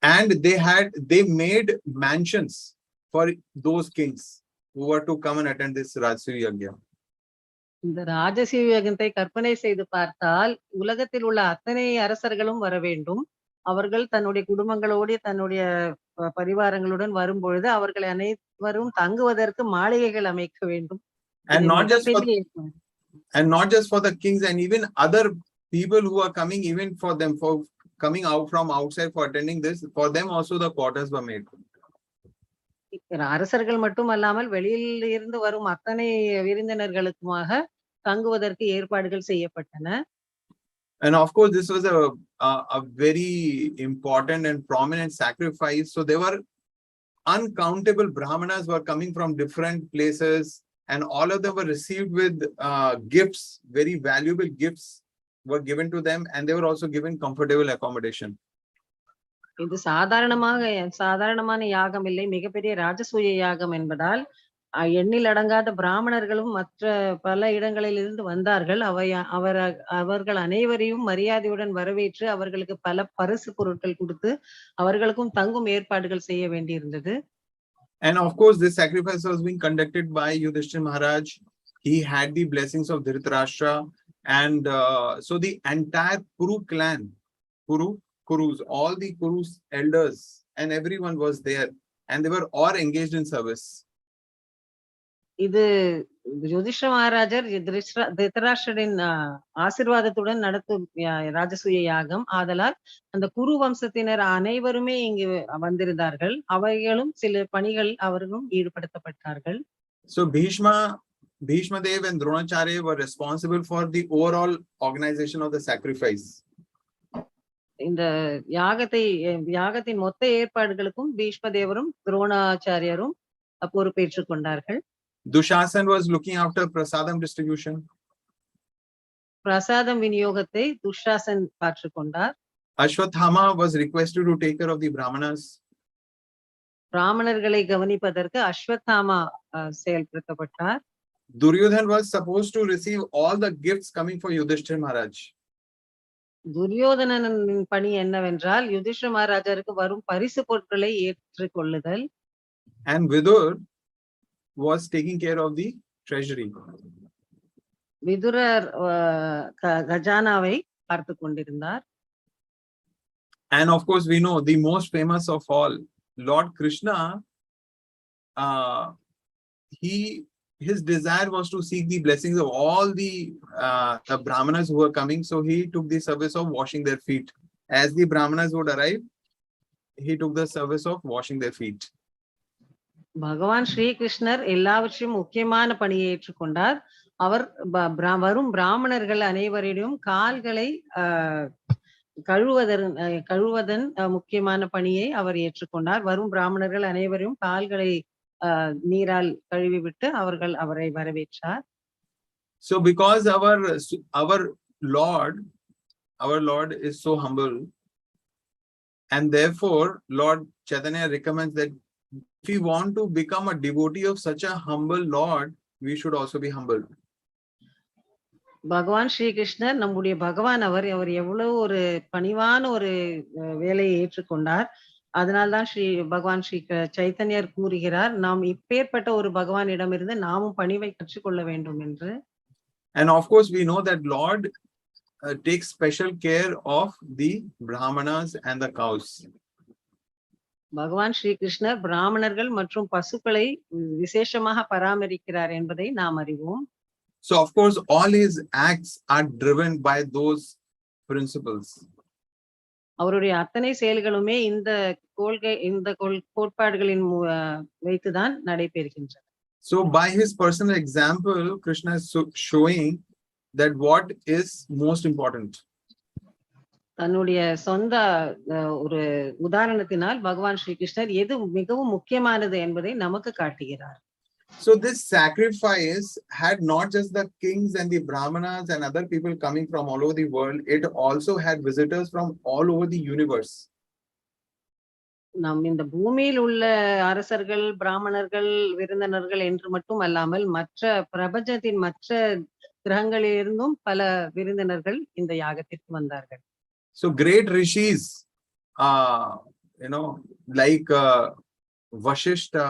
and they made mansions for those kings who were to come and attend this Rajasuya yajña. இந்த ராஜசூய யாகத்தை கற்பனை செய்து பார்த்தால் உலகத்தில் உள்ள அத்தனை அரசர்களும் வர வேண்டும். அவர்கள் தன்னுடைய குடும்பங்களோடு தன்னுடைய பரிவாரங்களுடன் வரும்பொழுது அவர்களை அனைவரும் தங்குவதற்கு மாளிகைகள் அமைக்க வேண்டும். And not just for the kings, and even other people who are coming, even for them, for coming out from outside for attending this, for them also the quarters were made. அரசர்கள் மட்டுமல்லாமல் வெளியில் இருந்து வரும் அத்தனை விருந்தினர்களுக்குமாக தங்குவதற்கு ஏற்பாடுகள் செய்யப்பட்டன. And of course, this was a very important and prominent sacrifice. So there were uncountable brahmanas were coming from different places, and all of them were received with gifts, very valuable gifts were given to them, and they were also given comfortable accommodation. இது சாதாரணமான யாகம் இல்லை, மிகப்பெரிய ராஜசூய யாகம் என்பதால் எண்ணில் அடங்காத பிராமணர்களும் மற்ற பல இடங்களில் இருந்து வந்தார்கள். அவர்கள் அனைவரையும் மரியாதையுடன் வரவேற்று அவர்களுக்கு பல பரிசு பொருட்கள் கொடுத்து அவர்களுக்கும் தங்கும் ஏற்பாடுகள் செய்ய வேண்டியிருந்தது. And of course, this sacrifice was being conducted by Yudhishthira Maharaj. He had the blessings of Dhritarashtra, and so the entire Kuru clan, Kurus, all the Kurus elders and everyone was there, and they were all engaged in service. இது யுதிஷ்டிர மகாராஜர் திருதராஷ்டிரரின் ஆசீர்வாதத்துடன் நடத்தும் ராஜசூய யாகம். ஆதலால் அந்த குரு வம்சத்தினர் அனைவருமே இங்கு வந்திருந்தார்கள். அவைகளும் சில பணிகள் அவர்களும் ஈடுபடுத்தப்பட்டார்கள். So Bhishma Dev and Dronacharya were responsible for the overall organization of the sacrifice. இந்த யாகத்தின் மொத்த ஏற்பாடுகளுக்கும் பீஷ்ம தேவரும் துரோணாச்சாரியரும் பொறுப்பேற்றுக் கொண்டார்கள். Dushasan was looking after prasadam distribution. பிரசாதம் விநியோகத்தை துஷாசன் பார்த்துக் கொண்டார். Ashwathama was requested to take care of the brahmanas. பிராமணர்களை கவனிப்பதற்கு Ashwatthama செயல்படுத்தப்பட்டார். Duryodhan was supposed to receive all the gifts coming for Yudhishthira Maharaj. துரியோதனனின் பணி என்னவென்றால் யுதிஷ்டிர மகாராஜருக்கு வரும் பரிசு பொருட்களை ஏற்றுக்கொள்ளுதல். And Vidur was taking care of the treasury. விதுரர் கஜானாவை பார்த்து கொண்டிருந்தார். And of course, we know the most famous of all, Lord Krishna, his desire was to seek the blessings of all the brahmanas who were coming. So he took the service of washing their feet. As the brahmanas would arrive, he took the service of washing their feet. பகவான் ஸ்ரீ கிருஷ்ணர் எல்லாவற்றையும் முக்கியமான பணியை ஏற்றுக்கொண்டார். அவர் வரும் பிராமணர்கள் அனைவரிடம் கால்களை கழுவதன் முக்கியமான பணியை அவர் ஏற்றுக்கொண்டார். வரும் பிராமணர்கள் அனைவரும் கால்களை நீரால் கழுவிவிட்டு அவரை வரவேற்றார். So because our Lord is so humble, and therefore Lord Chaitanya recommends that if we want to become a devotee of such a humble Lord, we should also be humble. பகவான் ஸ்ரீ கிருஷ்ணர் நம்முடைய பகவான் அவர் எவ்வளவு ஒரு பணிவான ஒரு வேலையை ஏற்றுக்கொண்டார். அதனால்தான் பகவான் ஸ்ரீ சைத்தன்யர் கூறுகிறார், நாம் இப்பேற்பட்ட ஒரு பகவானிடமிருந்து நாமும் பணிவை கற்றுக்கொள்ள வேண்டும் என்று. And of course we know that Lord takes special care of the brahmanas and the cows. பகவான் ஸ்ரீ கிருஷ்ணர் பிராமணர்கள் மற்றும் பசுக்களை விசேஷமாக பராமரிக்கிறார் என்பதை நாம் அறிவோம். So of course all his acts are driven by those principles. அவருடைய அத்தனை செயல்களுமே இந்த கோட்பாடுகளின் வைத்துதான் நடைபெறுகின்றன. So by his personal example, Krishna is showing that what is most important. தன்னுடைய சொந்த ஒரு உதாரணத்தினால் பகவான் ஸ்ரீ கிருஷ்ணர் எது மிகவும் முக்கியமானது என்பதை நமக்கு காட்டுகிறார். So this sacrifice had not just the kings and the brahmanas and other people coming from all over the world, it also had visitors from all over the universe. நம் இந்த பூமியில் உள்ள அரசர்கள், பிராமணர்கள், விருந்தினர்கள் என்று மட்டும் அல்லாமல் மற்ற பிரபஞ்சத்தின் மற்ற கிரகங்களிலிருந்தும் பல விருந்தினர்கள் இந்த யாகத்திற்கு வந்தார்கள். So great rishis, like Vashishta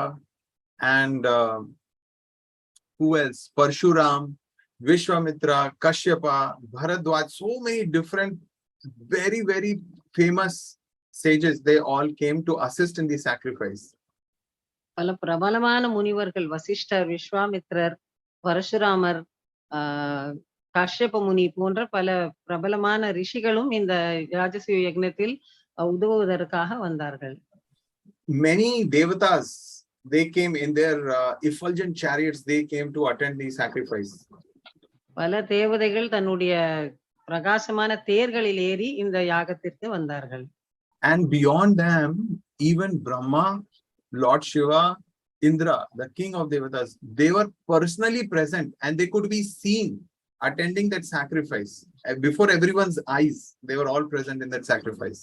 and who else? Parshuram, Vishwamitra, Kashyapa, Bharadwaj, so many different, very, very famous sages. They all came to assist in the sacrifice. பல பிரபலமான முனிவர்கள் வசிஷ்டர், விஸ்வாமித்ரர், பரசுராமர், காஷ்யப முனி போன்ற பல பிரபலமான ரிஷிகளும் இந்த ராஜசூய யக்ஞத்தில் உதவுவதற்காக வந்தார்கள். Many devatas, they came in their effulgent chariots, they came to attend the sacrifice. பல தேவதைகள் தன்னுடைய பிரகாசமான தேர்களில் ஏறி இந்த யாகத்திற்கு வந்தார்கள். And beyond them, even Brahma, Lord Shiva, Indra, the king of devatas, they were personally present and they could be seen attending that sacrifice. Before everyone's eyes, they were all present in that sacrifice.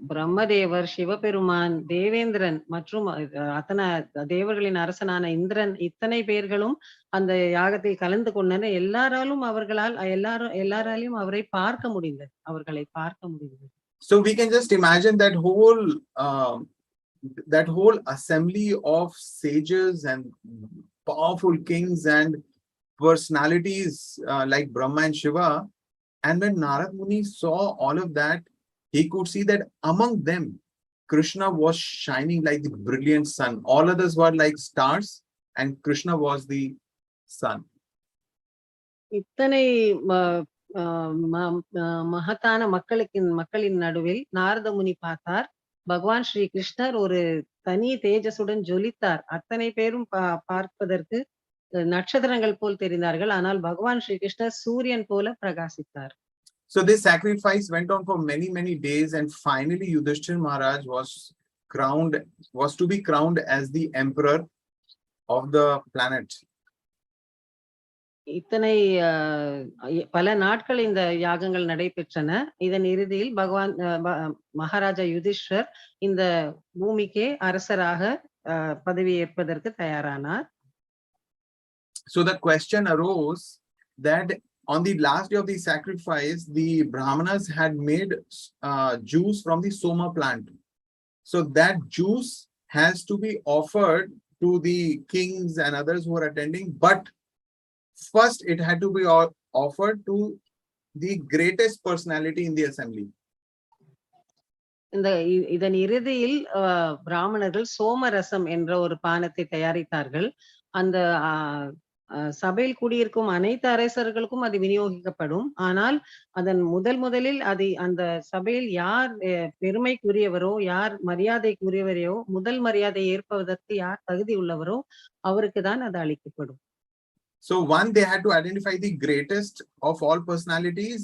பிரம்மதேவர், சிவபெருமான், தேவேந்திரன் மற்றும் அத்தனை தேவர்களின் அரசனான இந்திரன், இத்தனை பேர்களும் அந்த யாகத்தில் கலந்து கொண்டனர். எல்லாராலையும் அவரை பார்க்க முடிந்தது, அவர்களை பார்க்க முடிந்தது. So we can just imagine that whole assembly of sages and powerful kings and personalities like Brahma and Shiva. And when Narad Muni saw all of that, he could see that among them, Krishna was shining like the brilliant sun. All others were like stars and Krishna was the sun. இத்தனை மகத்தான மக்களின் நடுவில் நாரத முனி பார்த்தார். பகவான் ஸ்ரீ கிருஷ்ணர் ஒரு தனி தேஜசுடன் ஜொலித்தார். அத்தனை பேரும் பார்ப்பதற்கு நட்சத்திரங்கள் போல் தெரிந்தார்கள். ஆனால் பகவான் ஸ்ரீ கிருஷ்ணர் சூரியன் போல பிரகாசித்தார். So this sacrifice went on for many, many days, and finally Yudhishthira Maharaj was to be crowned as the emperor of the planet. இத்தனை பல நாட்கள் இந்த யாகங்கள் நடைபெற்றன. இதன் இறுதியில் பகவான் மகாராஜா யுதிஷ்டர் இந்த பூமிக்கே அரசராக பதவி ஏற்பதற்கு தயாரானார். So the question arose that on the last day of the sacrifice, the Brahmanas had made juice from the soma plant. So that juice has to be offered to the kings and others who are attending, but first it had to be offered to the greatest personality in the assembly. இதன் இறுதியில் பிராமணர்கள் சோமரசம் என்ற ஒரு பானத்தை தயாரித்தார்கள். அந்த சபையில் கூடியிருக்கும் அனைத்து அரசர்களுக்கும் அது விநியோகிக்கப்படும். ஆனால் அதன் முதலில் அந்த சபையில் யார் பெருமைக்குரியவரோ, யார் மரியாதைக்குரியவரையோ, முதல் மரியாதை ஏற்பதற்கு யார் தகுதி உள்ளவரோ அவருக்கு தான் அது அளிக்கப்படும். So they had to identify the greatest of all personalities.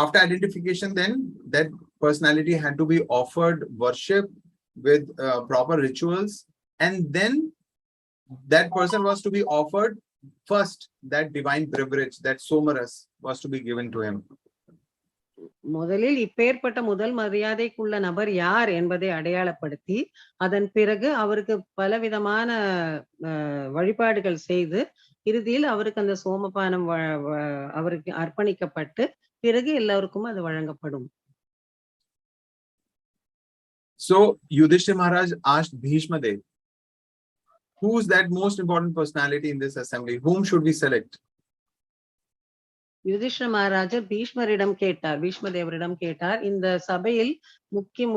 After identification, then that personality had to be offered worship with proper rituals, and then that person was to be offered first that divine beverage, that somaras was to be given to him. முதலில் இப்பேற்பட்ட முதல் மரியாதைக்குள்ள நபர் யார் என்பதை அடையாளப்படுத்தி அதன் பிறகு அவருக்கு பலவிதமான வழிபாடுகள் செய்து இறுதியில் அவருக்கு அந்த சோமபானம் அவருக்கு அர்ப்பணிக்கப்பட்டு பிறகு எல்லாருக்கும் அது வழங்கப்படும். So Yudhishthira Maharaj asked Bhishma Dev, who is that most important personality in this assembly? Whom should we select? யுதிஷ்ட மகாராஜர் பீஷ்மரிடம் கேட்டார், இந்த சபையில்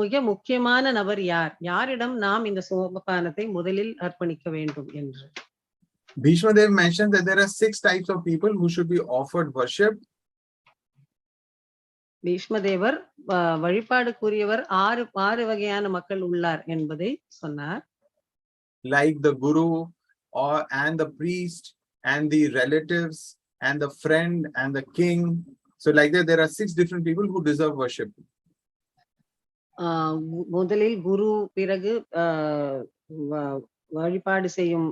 மிக முக்கியமான நபர் யார்? யாரிடம் நாம் இந்த சோமபானத்தை முதலில் அர்ப்பணிக்க வேண்டும் என்று. Bhishma Dev mentioned that there are 6 types of people who should be offered worship. பீஷ்மதேவர் வழிபாடுக்குரியவர் 6 வகையான மக்கள் உள்ளார் என்பதை சொன்னார். Like the guru and the priest and the relatives and the friend and the king. So like that, there are 6 different people who deserve worship. முதலில் குரு, பிறகு வழிபாடு செய்யும்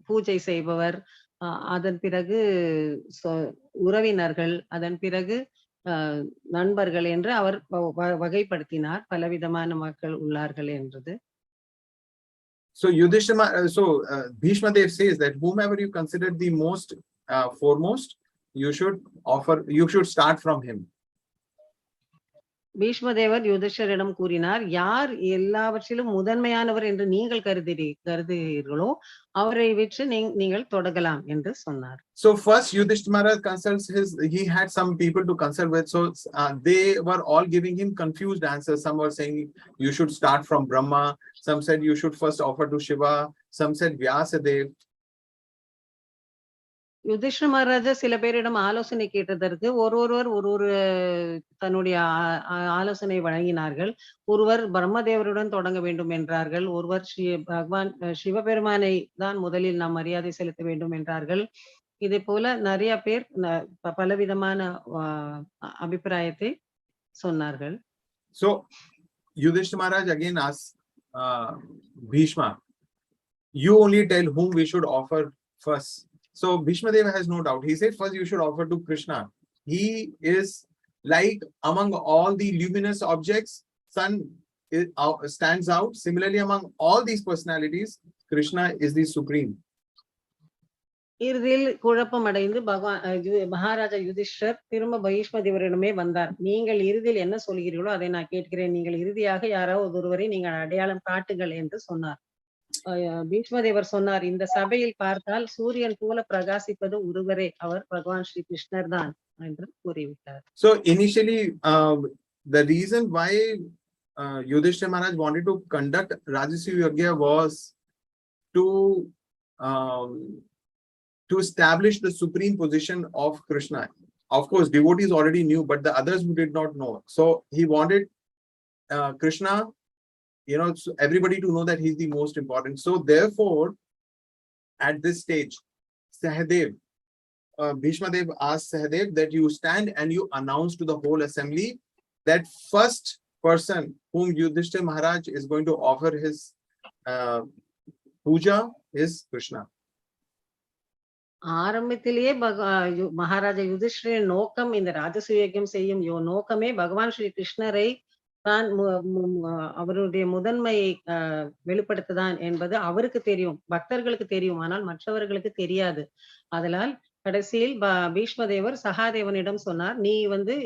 பூஜை செய்பவர், அதன் பிறகு உறவினர்கள், அதன் பிறகு நண்பர்கள் என்று அவர் வகைப்படுத்தினார். பலவிதமான மக்கள் உள்ளார்கள் என்றது. So Bhishma Dev says that whomever you consider the most foremost, you should start from him. பீஷ்மதேவர் யுதிஷ்டரிடம் கூறினார், யார் எல்லாவற்றிலும் முதன்மையானவர் என்று நீங்கள் கருதுகிறீர்களோ அவரை விற்று நீங்கள் தொடங்கலாம் என்று சொன்னார். So first Yudhishthira consults he had some people to consult with. So they were all giving him confused answers. Some were saying you should start from Brahma. Some said you should first offer to Shiva. Some said Vyasadev. Yudhishthira Maharaja சில பேரிடம் ஆலோசனை கேட்டதற்கு ஒருவர் ஒரு தன்னுடைய ஆலோசனை வழங்கினார்கள். ஒருவர் பிரம்மதேவருடன் தொடங்க வேண்டும் என்றார்கள். ஒருவர் பகவான் சிவபெருமானை தான் முதலில் நாம் மரியாதை செலுத்த வேண்டும் என்றார்கள். இதே போல நிறைய பேர் பலவிதமான அபிப்பிராயத்தை சொன்னார்கள். So Yudhishthira Maharaj again asked Bhishma, you only tell whom we should offer first. So Bhishma Deva has no doubt. He said first you should offer to Krishna. He is like among all the luminous objects, sun stands out. Similarly, among all these personalities, Krishna is the supreme. இறுதியில் குழப்பம் அடைந்து மகாராஜா யுதிஷ்டர் திரும்ப பீஷ்மதேவரிடமே வந்தார். நீங்கள் இறுதியில் என்ன சொல்கிறீர்களோ அதை நான் கேட்கிறேன். நீங்கள் இறுதியாக யாராவது ஒருவரை நீங்கள் அடையாளம் காட்டுங்கள் என்று சொன்னார். பீஷ்மதேவர் சொன்னார், இந்த சபையில் பார்த்தால் சூரியன் போல பிரகாசிப்பது ஒருவரே, அவர் பகவான் ஸ்ரீ கிருஷ்ணர் தான் என்று கூறிவிட்டார். So initially the reason why Yudhishthira Maharaj wanted to conduct Rajasuya Yajña was to establish the supreme position of Krishna. Of course, devotees already knew, but the others who did not know. So he wanted Krishna, everybody to know that he's the most important. So therefore, at this stage, Sahadev, Bhishma Dev asked Sahadev that you stand and you announce to the whole assembly that first person whom Yudhishthira Maharaj is going to offer his puja is Krishna. ஆரம்பத்திலேயே மகாராஜா யுதிஷ்டரின் நோக்கம், இந்த ராஜசூய யஜ்ஞம் செய்யும் நோக்கமே பகவான் ஸ்ரீ கிருஷ்ணரை தான் அவருடைய முதன்மையை வெளிப்படுத்ததான் என்பது அவருக்கு தெரியும், பக்தர்களுக்கு தெரியும், ஆனால் மற்றவர்களுக்கு தெரியாது. அதனால் கடைசியில் பீஷ்மதேவர் சகாதேவனிடம் சொன்னார், நீ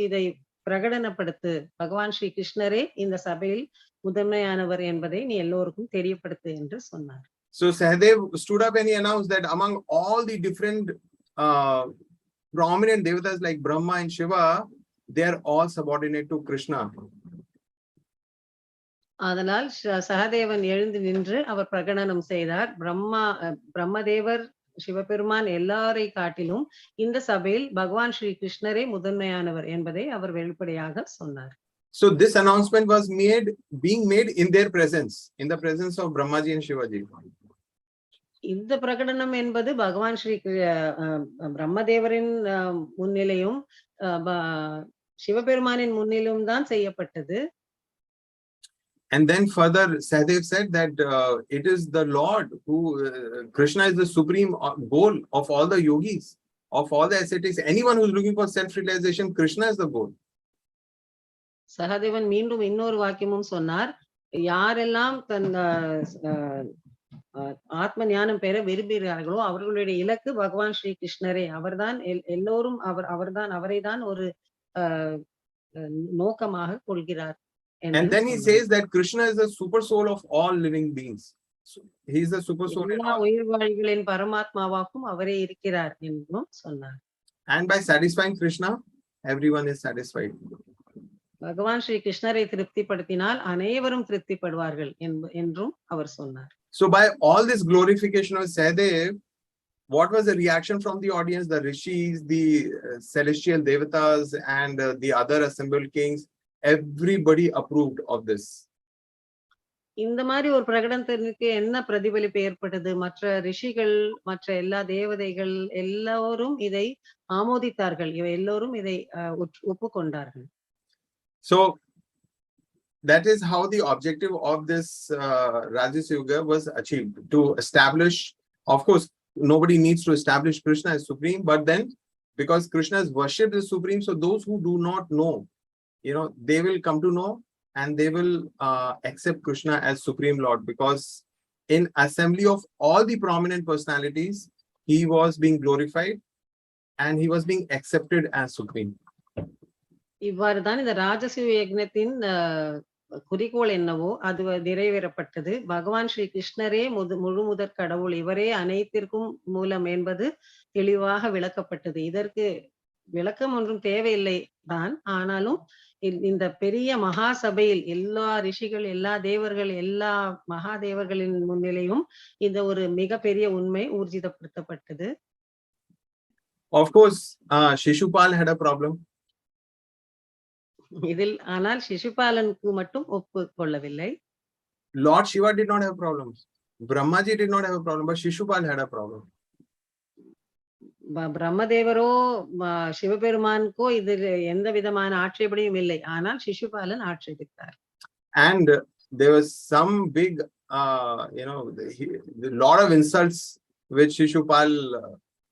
இதை பிரகடனப்படுத்து, பகவான் ஸ்ரீ கிருஷ்ணரே இந்த சபையில் முதன்மையானவர் என்பதை நீ எல்லோருக்கும் தெரியப்படுத்து என்று சொன்னார். So Sahadev stood up and he announced that among all the different prominent devatas like Brahma and Shiva, they are all subordinate to Krishna. அதனால் சகாதேவன் எழுந்து நின்று அவர் பிரகடனம் செய்தார், பிரம்மதேவர் சிவபெருமான் எல்லாரை காட்டிலும் இந்த சபையில் பகவான் ஸ்ரீ கிருஷ்ணரே முதன்மையானவர் என்பதை அவர் வெளிப்படையாக சொன்னார். So this announcement was being made in their presence, in the presence of Brahmaji and Shivaji. இந்த பிரகடனம் என்பது பகவான் ஸ்ரீ பிரம்மதேவரின் முன்னிலையும் சிவபெருமானின் முன்னிலும் தான் செய்யப்பட்டது. And then further Sahadev said that it is the Lord who Krishna is the supreme goal of all the yogis, of all the ascetics. Anyone who is looking for self-realization, Krishna is the goal. Sahadevan மீண்டும் இன்னொரு வாக்கியமும் சொன்னார், யாரெல்லாம் தன் ஆத்ம ஞானம் பெற விரும்புகிறார்களோ அவர்களுடைய இலக்கு பகவான் ஸ்ரீ கிருஷ்ணரே, அவர்தான் எல்லோரும் அவரைதான் ஒரு நோக்கமாக கொள்கிறார். And then he says that Krishna is the super soul of all living beings. So he is the super soul. எல்லா உயிர்வாழிகளின் பரமாத்மாவாகவும் அவரே இருக்கிறார் என்றும் சொன்னார். And by satisfying Krishna, everyone is satisfied. பகவான் ஸ்ரீ கிருஷ்ணரை திருப்திப்படுத்தினால் அனைவரும் திருப்திப்படுவார்கள் என்றும் அவர் சொன்னார். So by all this glorification of Sahadev, what was the reaction from the audience? The rishis, the celestial devatas, and the other assembled kings, everybody approved of this. இந்த மாதிரி ஒரு பிரகடனத்திற்கு என்ன பிரதிபலிப்பு ஏற்பட்டது? மற்ற ரிஷிகள், மற்ற எல்லா தேவதைகள் எல்லோரும் இதை ஆமோதித்தார்கள், எல்லோரும் இதை ஒப்புக்கொண்டார்கள். So that is how the objective of this Rajasuya Yajña was achieved, to establish, of course, nobody needs to establish Krishna as supreme, but then because Krishna is worshipped as supreme, so those who do not know, they will come to know and they will accept Krishna as supreme Lord, because in assembly of all the prominent personalities, he was being glorified and he was being accepted as supreme. இவ்வாறுதான் இந்த ராஜசூய யக்ஞத்தின் குறிக்கோள் என்னவோ அது நிறைவேறப்பட்டது. பகவான் ஸ்ரீ கிருஷ்ணரே முழு முதற் கடவுள், இவரே அனைத்திற்கும் மூலம் என்பது தெளிவாக விளக்கப்பட்டது. இதற்கு விளக்கம் ஒன்றும் தேவையில்லை தான். ஆனாலும் இந்த பெரிய மகா சபையில் எல்லா ரிஷிகள், எல்லா தேவர்கள், எல்லா மகாதேவர்களின் முன்னிலையும் இந்த ஒரு மிகப்பெரிய உண்மை ஊர்ஜிதப்படுத்தப்பட்டது. Of course, Shishupal had a problem. இதில் ஆனால் சிசுபாலனுக்கு மட்டும் ஒப்புக்கொள்ளவில்லை. Lord Shiva did not have problems. Brahmaji did not have a problem, but Shishupal had a problem. பிரம்மதேவரோ சிவபெருமானுக்கோ இதில் எந்த விதமான ஆட்சேபனையும் இல்லை. ஆனால் சிசுபாலன் ஆட்சேபித்தார். And there was some big, lot of insults which Shishupal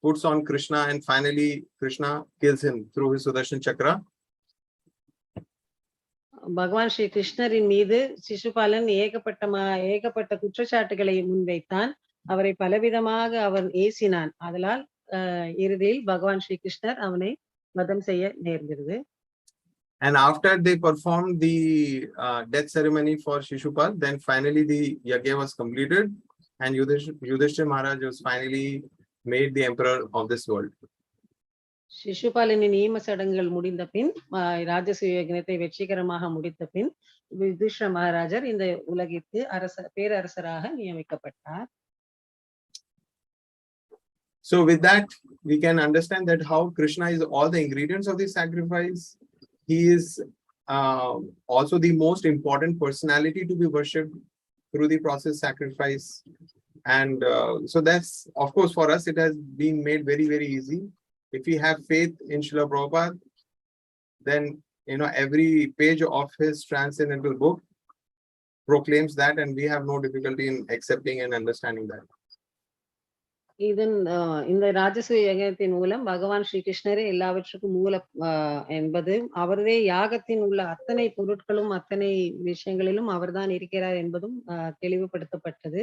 puts on Krishna, and finally Krishna kills him through his Sudarshan Chakra. பகவான் ஸ்ரீ கிருஷ்ணரின் மீது சிசுபாலன் ஏகப்பட்ட குற்றச்சாட்டுகளை முன்வைத்தான். அவரை பலவிதமாக அவன் ஏசினான். அதனால் இறுதியில் பகவான் ஸ்ரீ கிருஷ்ணர் அவனை வதம் செய்ய நேர்ந்தது. And after they performed the death ceremony for Shishupal, then finally the yajña was completed, and Yudhishthira Maharaj was finally made the emperor of this world. சிசுபாலனின் நியம சடங்குகள் முடிந்த பின், ராஜசூய யக்ஞத்தை வெற்றிகரமாக முடித்த பின், யுதிஷ்டிர மகாராஜர் இந்த உலகிற்கு பேரரசராக நியமிக்கப்பட்டார். So with that, we can understand that how Krishna is all the ingredients of the sacrifice. He is also the most important personality to be worshipped through the process sacrifice. And so that's, of course, for us, it has been made very, very easy. If we have faith in Srila Prabhupada, then, every page of his transcendental book proclaims that, and we have no difficulty in accepting and understanding that. இந்த ராஜசூய யக்ஞத்தின் மூலம் பகவான் ஸ்ரீ கிருஷ்ணரே எல்லாவற்றுக்கும் மூல என்பது, அவரே யாகத்தின் உள்ள அத்தனை பொருட்களும் அத்தனை விஷயங்களிலும் அவர்தான் இருக்கிறார் என்பதும் தெளிவுபடுத்தப்பட்டது.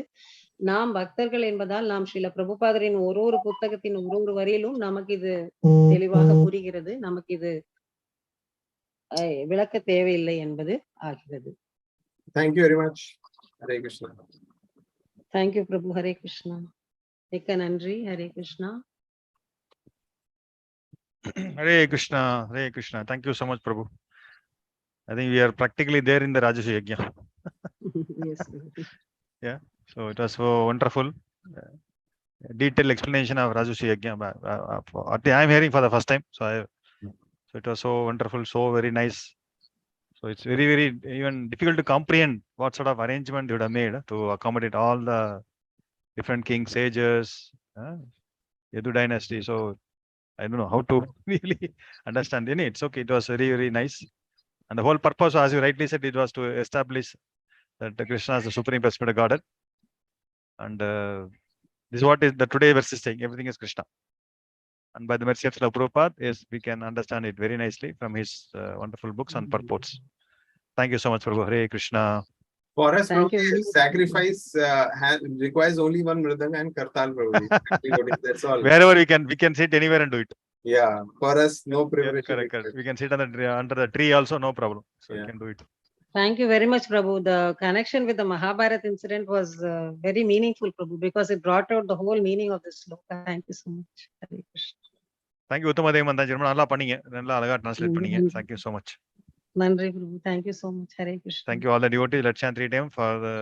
நாம் பக்தர்கள் என்பதால் நாம் ஸ்ரீல பிரபுபாதரின் ஒரு புத்தகத்தின் ஒரு வரியிலும் நமக்கு இது தெளிவாக புரிகிறது. நமக்கு இது விளக்க தேவையில்லை என்பது ஆகிறது. Thank you very much. Hare Krishna. Thank you, Prabhu. Hare Krishna. மிக்க நன்றி. Hare Krishna. Hare Krishna. Hare Krishna. Thank you so much, Prabhu. I think we are practically there in the Rajasuya Yajña. Yes. Yeah. So it was so wonderful. Detailed explanation of Rajasuya Yajña. I am hearing for the first time. So it was so wonderful, so very nice. So it's very, very even difficult to comprehend what sort of arrangement you would have made to accommodate all the different kings, sages, Yadu dynasty. So I don't know how to really understand. It's okay. It was very, very nice. And the whole purpose, as you rightly said, it was to establish that Krishna is the supreme personality of Godhead. And this is what is the today verse is saying. Everything is Krishna. And by the mercy of Srila Prabhupada, yes, we can understand it very nicely from his wonderful books and purports. Thank you so much, Prabhu. Hare Krishna. For us, sacrifice requires only one mridanga and kartal, Prabhu. That's all. Wherever we can sit anywhere and do it. Yeah, for us, no preparation. Correct. We can sit under the tree also, no problem. So we can do it. Thank you very much, Prabhu. The connection with the Mahabharata incident was very meaningful, Prabhu, because it brought out the whole meaning of this sloka. Thank you so much. Hare Krishna. Thank you, Uttamadeva Mandaji. நல்லா பண்ணீங்க. நல்லா அழகா translate பண்ணீங்க. Thank you so much. Nandri, Prabhu. Thank you so much. Hare Krishna. Thank you all the devotees. Let's chant 3 times for the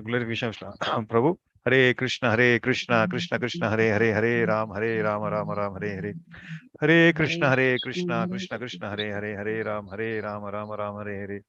glorification of Prabhu. Hare Krishna, Krishna Krishna, Hare Hare, Hare Ram, Ram Hare Hare. Hare Krishna, Krishna Krishna, Hare Hare, Hare Ram, Ram Hare Hare.